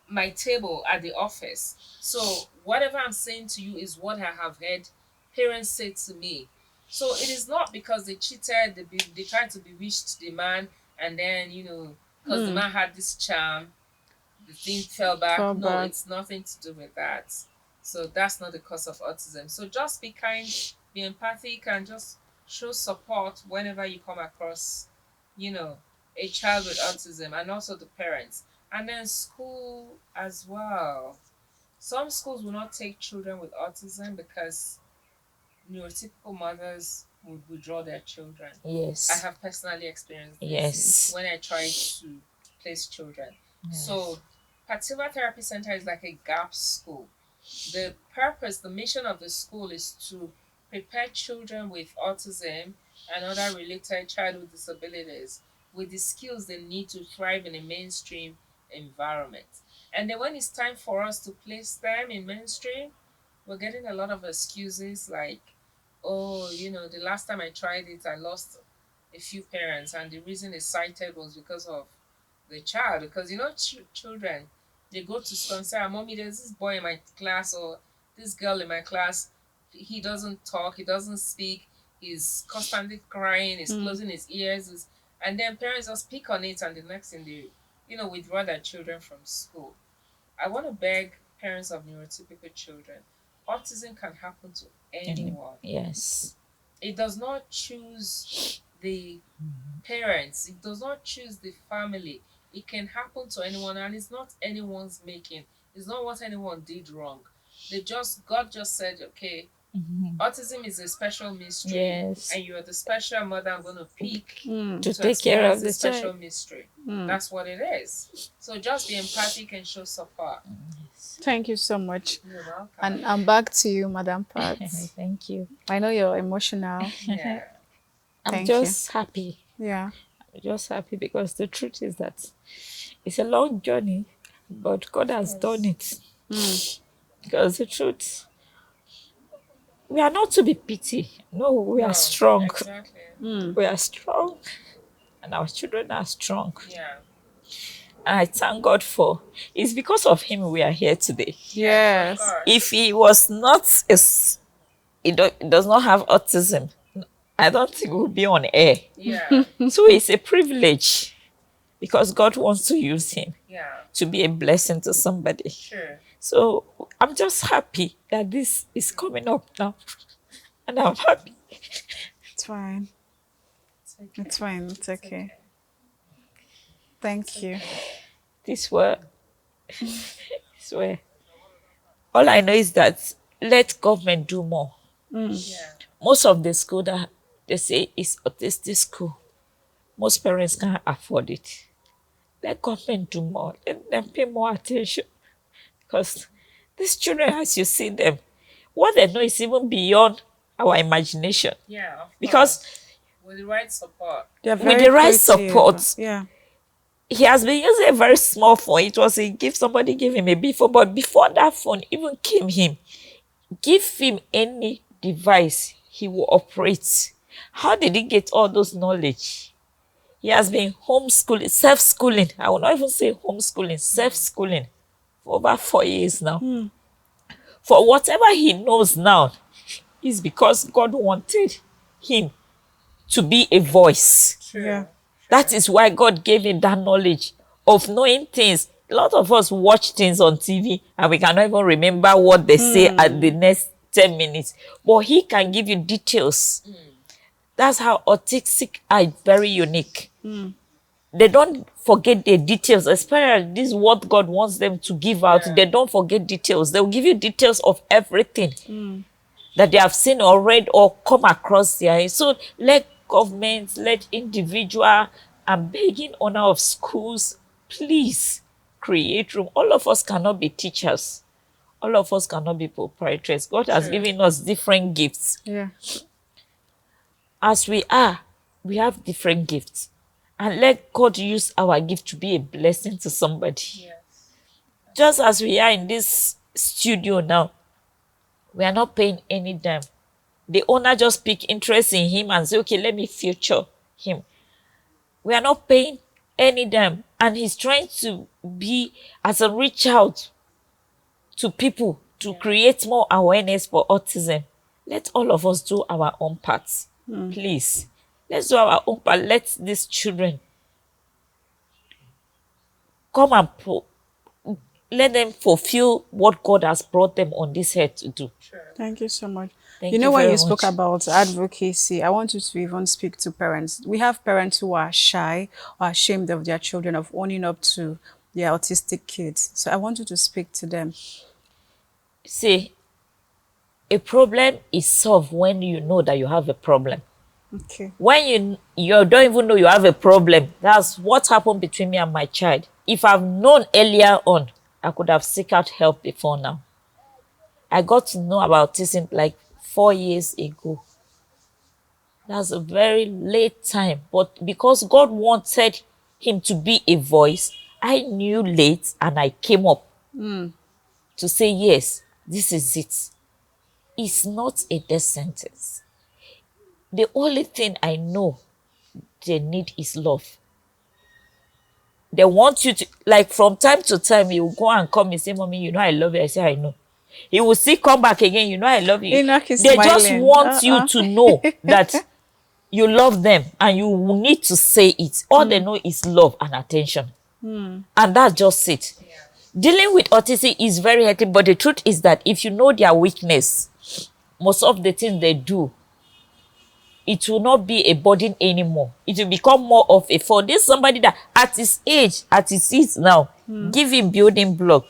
my table at the office. So whatever I'm saying to you is what I have heard parents say to me. So it is not because they cheated, they tried to bewitch the man, and then because the Hmm. man had this charm, the thing fell back. Fall No, back. it's nothing to do with that. So that's not the cause of autism. So just be kind, be empathic, and just show support whenever you come across, you know, a child with autism, and also the parents. And then school as well. Some schools will not take children with autism because neurotypical mothers would withdraw their children. I Yes. have personally experienced this Yes. when I tried to place children. So Pativa Therapy Center is like a gap school. The purpose, the mission of the school is to prepare children with autism and other related childhood disabilities with the skills they need to thrive in a mainstream environment. And then when it's time for us to place them in mainstream, we're getting a lot of excuses like, oh, the last time I tried it, I lost a few parents, and the reason they cited was because of the child. Because children, they go to school and say, "Ah, mommy, there's this boy in my class or this girl in my class. He doesn't talk, he doesn't speak, he's constantly crying, he's closing his ears," and then parents just pick on it, and the next thing they, withdraw their children from school. I want to beg parents of neurotypical children, autism can happen to anyone. Yes. It does not choose the parents, it does not choose the family. It can happen to anyone, and it's not anyone's making. It's not what anyone did wrong. God just said, okay, autism is a special mystery, Yes. and you're the special mother I'm going to pick To take care of the special child. mystery. That's what it is. So just be empathic and show support. Thank you so much. You're welcome. And I'm back to you, Madam Pat. Thank you. I know you're emotional. Yeah. I'm Thank just happy. Yeah. I'm just happy because the truth is that it's a long journey, but God has done it. Because the truth, we are not to be pity. No, we are strong. Exactly. We are strong, and our children are strong. Yeah. And I thank God for it's because of him we are here today. Yes. Of course. If he was not he does not have autism, I don't think we'll be on air. Yeah. So it's a privilege because God wants to use him Yeah. to be a blessing to somebody. Sure. So I'm just happy that this is coming up now. And I'm happy. It's fine. Okay. It's fine. It's okay. Thank you. This were all I know is that let government do more. Yeah. Most of the school that they say is autistic school, most parents can't afford it. Let government do more. Let them pay more attention. Because these children, as you see them, what they know is even beyond our imagination. Yeah. Of course. Because with the right support. They're with very the right creative. support, Yeah. he has been using a very small phone. It was a gift somebody gave him a before, but before that phone even came him, give him any device, he will operate. How did he get all those knowledge? He has been homeschooling, self-schooling. I will not even say homeschooling, self-schooling for over 4 years now. For whatever he knows now is because God wanted him to be a voice. Sure. Yeah. That is why God gave him that knowledge of knowing things. A lot of us watch things on TV and we cannot even remember what they say at the next 10 minutes. But he can give you details. That's how autistic are very unique. They don't forget the details, especially this is what God wants them to give out. Yeah. They don't forget details. They'll give you details of everything that they have seen or read or come across there. So let governments, let individual, I'm begging owner of schools, please create room. All of us cannot be teachers. All of us cannot be proprietors. God has Sure. given us different gifts. Yeah. As we are, we have different gifts. And let God use our gift to be a blessing to somebody. Yes. Just as we are in this studio now, we are not paying any dime. The owner just pick interest in him and say, okay, let me feature him. We are not paying any dime. And he's trying to be as a reach out to people to create more awareness for autism. Let all of us do our own parts. Please. Let's do our own part. Let these children come and let them fulfill what God has brought them on this earth to do. Sure. Thank you so much. Thank you know, you when very you spoke much. about advocacy, I want you to even speak to parents. We have parents who are shy or ashamed of their children, of owning up to their autistic kids. So I want you to speak to them. See, a problem is solved when you know that you have a problem. Okay. When you don't even know you have a problem, that's what happened between me and my child. If I've known earlier on, I could have sought out help before now. I got to know about autism like 4 years ago. That's a very late time, but because God wanted him to be a voice, I knew late and I came up to say, yes, this is it. It's not a death sentence. The only thing I know they need is love. They want you to, like, from time to time, he will go and come and say, Mommy, you know I love you. I say, I know. He will still come back again, you know I love you. Enoch is They just smiling. want you to know that you love them and you will need to say it. All they know is love and attention. And that's just it. Dealing with autism is very hectic, but the truth is that if you know their weakness, most of the things they do, it will not be a burden anymore. It will become more of a for this somebody that at his age, at his age now, give him building block.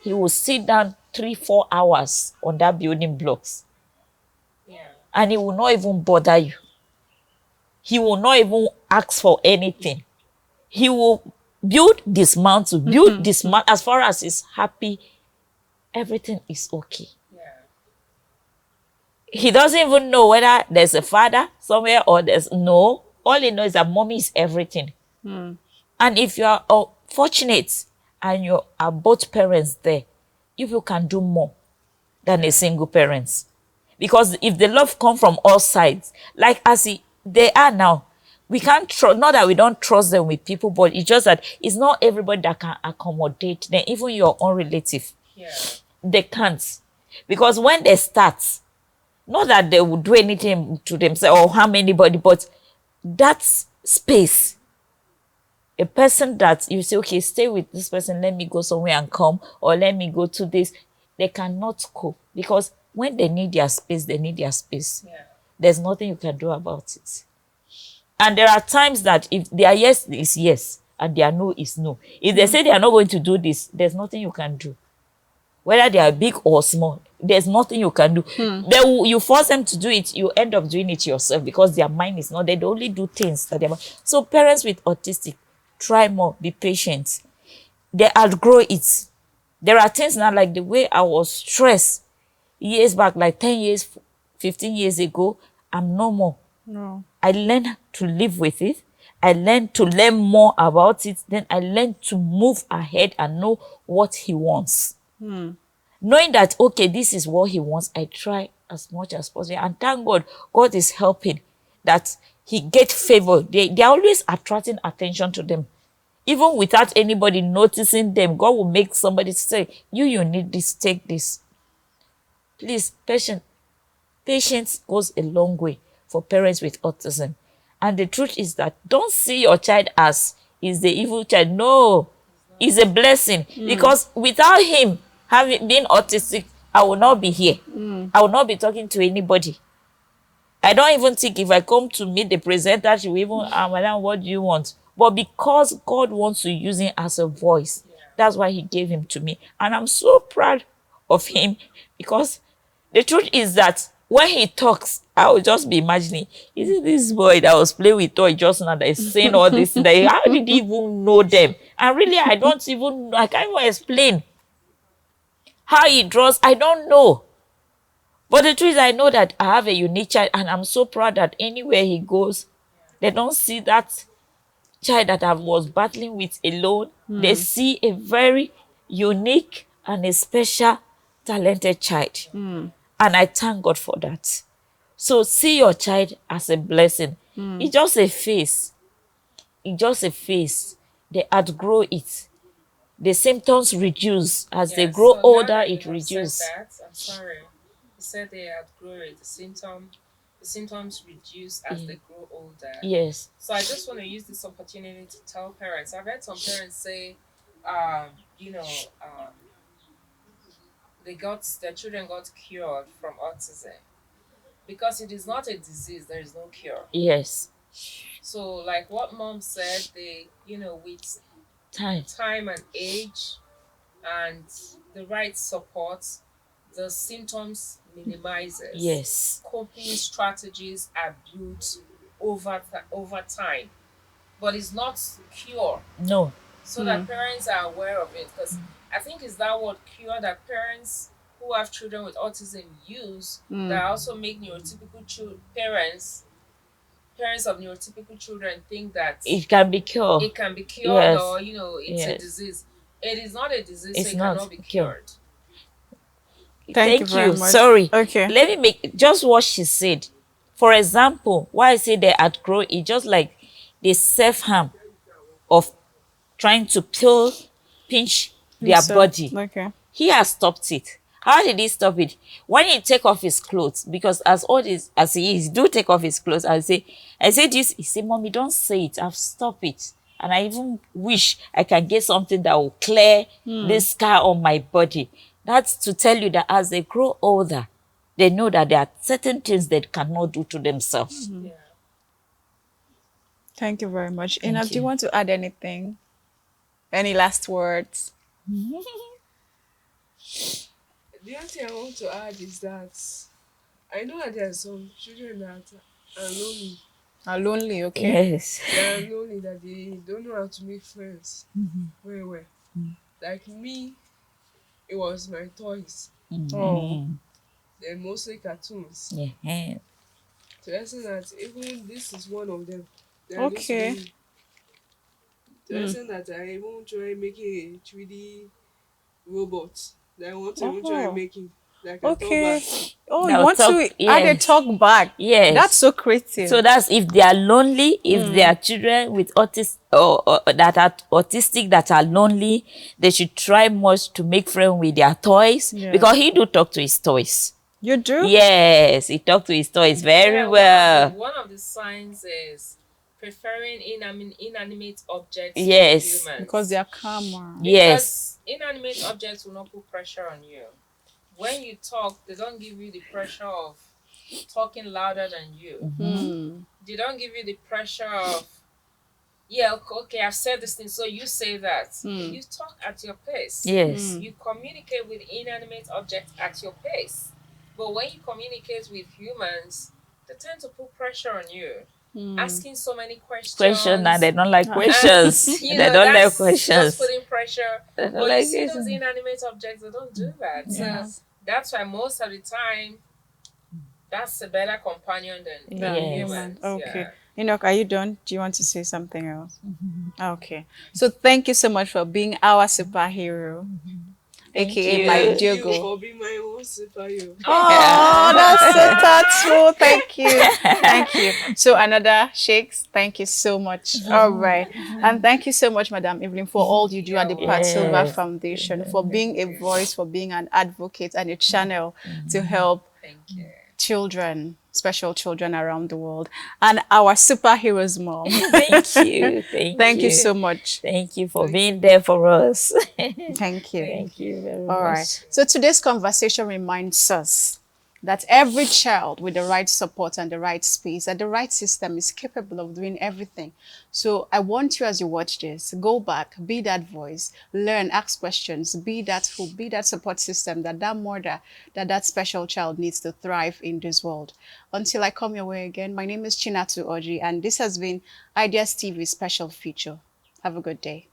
He will sit down 3-4 hours on that building blocks. Yeah. And he will not even bother you. He will not even ask for anything. He will build, dismantle, build, dismantle. As far as he's happy, everything is okay. Yeah. He doesn't even know whether there's a father somewhere or there's no. All he knows is that mommy is everything. And if you are fortunate and you are both parents there, you can do more than a single parent. Because if the love come from all sides, like as they are now, we can't trust, not that we don't trust them with people, but it's just that it's not everybody that can accommodate them, even your own relative. Yeah. They can't. Because when they start, not that they would do anything to themselves or harm anybody, but that space, a person that you say, okay, stay with this person, let me go somewhere and come, or let me go to this, they cannot cope because when they need their space, they need their space. Yeah. There's nothing you can do about it. And there are times that if their yes is yes and their no is no, if they say they are not going to do this, there's nothing you can do. Whether they are big or small, there's nothing you can do. You force them to do it, you end up doing it yourself because their mind is not there. They only do things that they're. So parents with autistic, try more, be patient. They outgrow it. There are things now, like the way I was stressed years back, like 10 years, 15 years ago, I'm no more. No. I learned to live with it. I learned to learn more about it. Then I learned to move ahead and know what he wants. Knowing that, okay, this is what he wants, I try as much as possible. And thank God, God is helping that he get favor. They're always attracting attention to them. Even without anybody noticing them, God will make somebody say, you need this, take this. Please, patience goes a long way for parents with autism. And the truth is that don't see your child as is the evil child. No, it's a blessing. Because without him having been autistic, I will not be here. I will not be talking to anybody. I don't even think if I come to meet the presenter, she will even, Madam, what do you want? But because God wants to use him as a voice, that's why he gave him to me. And I'm so proud of him because the truth is that when he talks, I will just be imagining, is it this boy that was playing with toy just now that is saying all this? How did he even know them? And really, I can't even explain how he draws. I don't know. But the truth is, I know that I have a unique child, and I'm so proud that anywhere he goes, they don't see that child that I was battling with alone. They see a very unique and a special, talented child. And I thank God for that. So see your child as a blessing. It's just a phase. It's just a phase. They outgrow it. The symptoms reduce. As they grow So now older, that you it have said reduces. that, I'm sorry. You said they outgrow it. The symptoms reduce as they grow older. Yes. So I just want to use this opportunity to tell parents. I've heard some parents say, um, you know, their children got cured from autism because it is not a disease. There is no cure. Yes. So, like what mom said, with Time. time and age and the right support, the symptoms minimizes. Yes. Coping strategies are built over time, but it's not cure, No. so that parents are aware of it. Because I think it's that word cure that parents who have children with autism use that also make neurotypical parents of neurotypical children think that It can be cured. it can be cured, Yes. or it's a Yes. disease. It is not a disease, so It's it not cannot be cured. cured. Thank you Thank very you. much. Sorry. Okay. Let me make just what she said. For example, why I say they outgrow it, just like the self-harm of trying to pinch their So, body. okay. He has stopped it. How did he stop it? When he take off his clothes, because as old as he is, do take off his clothes. I say this. He say, "Mommy, don't say it. I've stopped it, and I even wish I can get something that will clear this scar on my body." That's to tell you that as they grow older, they know that there are certain things they cannot do to themselves. Yeah. Thank you very much. Thank Enough, do you you. want to add anything? Any last words? The other thing I want to add is that I know that there are some children that are lonely. Are lonely, okay? Yes. They are lonely, that they don't know how to make friends very well. Like me, it was my toys. Oh, They're mostly cartoons. Yeah. To the extent that even this is one of them. They are just okay. lonely. To the extent that I even try making a 3D robot that I want to even try Oh, making that I can talk okay. back. Oh, you Now want talk. to add a Yes. talk back? That's Yes. so creative. So that's if they are lonely, if they are children with or that are autistic that are lonely, they should try much to make friends with their toys, Yeah. because he do talk to his toys. You do? Yes, he talk to his toys very Yeah, well. one of the signs is preferring inanimate objects to Yes. humans. Because they are calmer. Yes. Because inanimate objects will not put pressure on you. When you talk, they don't give you the pressure of talking louder than you. They don't give you the pressure of, yeah, okay, I've said this thing, so you say that. You talk at your pace. Yes. You communicate with inanimate objects at your pace. But when you communicate with humans, they tend to put pressure on you. Asking so many questions. Question, and they don't like And, questions. They don't like that's questions. just putting pressure. They don't But you like see those questions. inanimate objects, they don't do that. So that's why most of the time, that's a better companion than Than Yes. humans. Okay. Yeah. Enoch, are you done? Do you want to say something else? Okay. So thank you so much for being our superhero, Thank aka you. my Thank you Diogo. for being my own superhero. Oh, that's so thoughtful. Thank you. Thank you. So another shakes. Thank you so much. All right. And thank you so much, Madam Evelyn, for all you do at the Pat Silver Yes. Foundation, for being a voice, for being an advocate and a channel to help Thank you. children, special children around the world, and our superheroes mom. Thank you. Thank you so much. Thank you for being there for us. Thank you. Thank you very All much. right. So today's conversation reminds us that every child with the right support and the right space and the right system is capable of doing everything. So I want you, as you watch this, go back, be that voice, learn, ask questions, be that who, be that support system that mother, that special child needs to thrive in this world. Until I come your way again, my name is Chinatu Oji, and this has been Ideas TV special feature. Have a good day.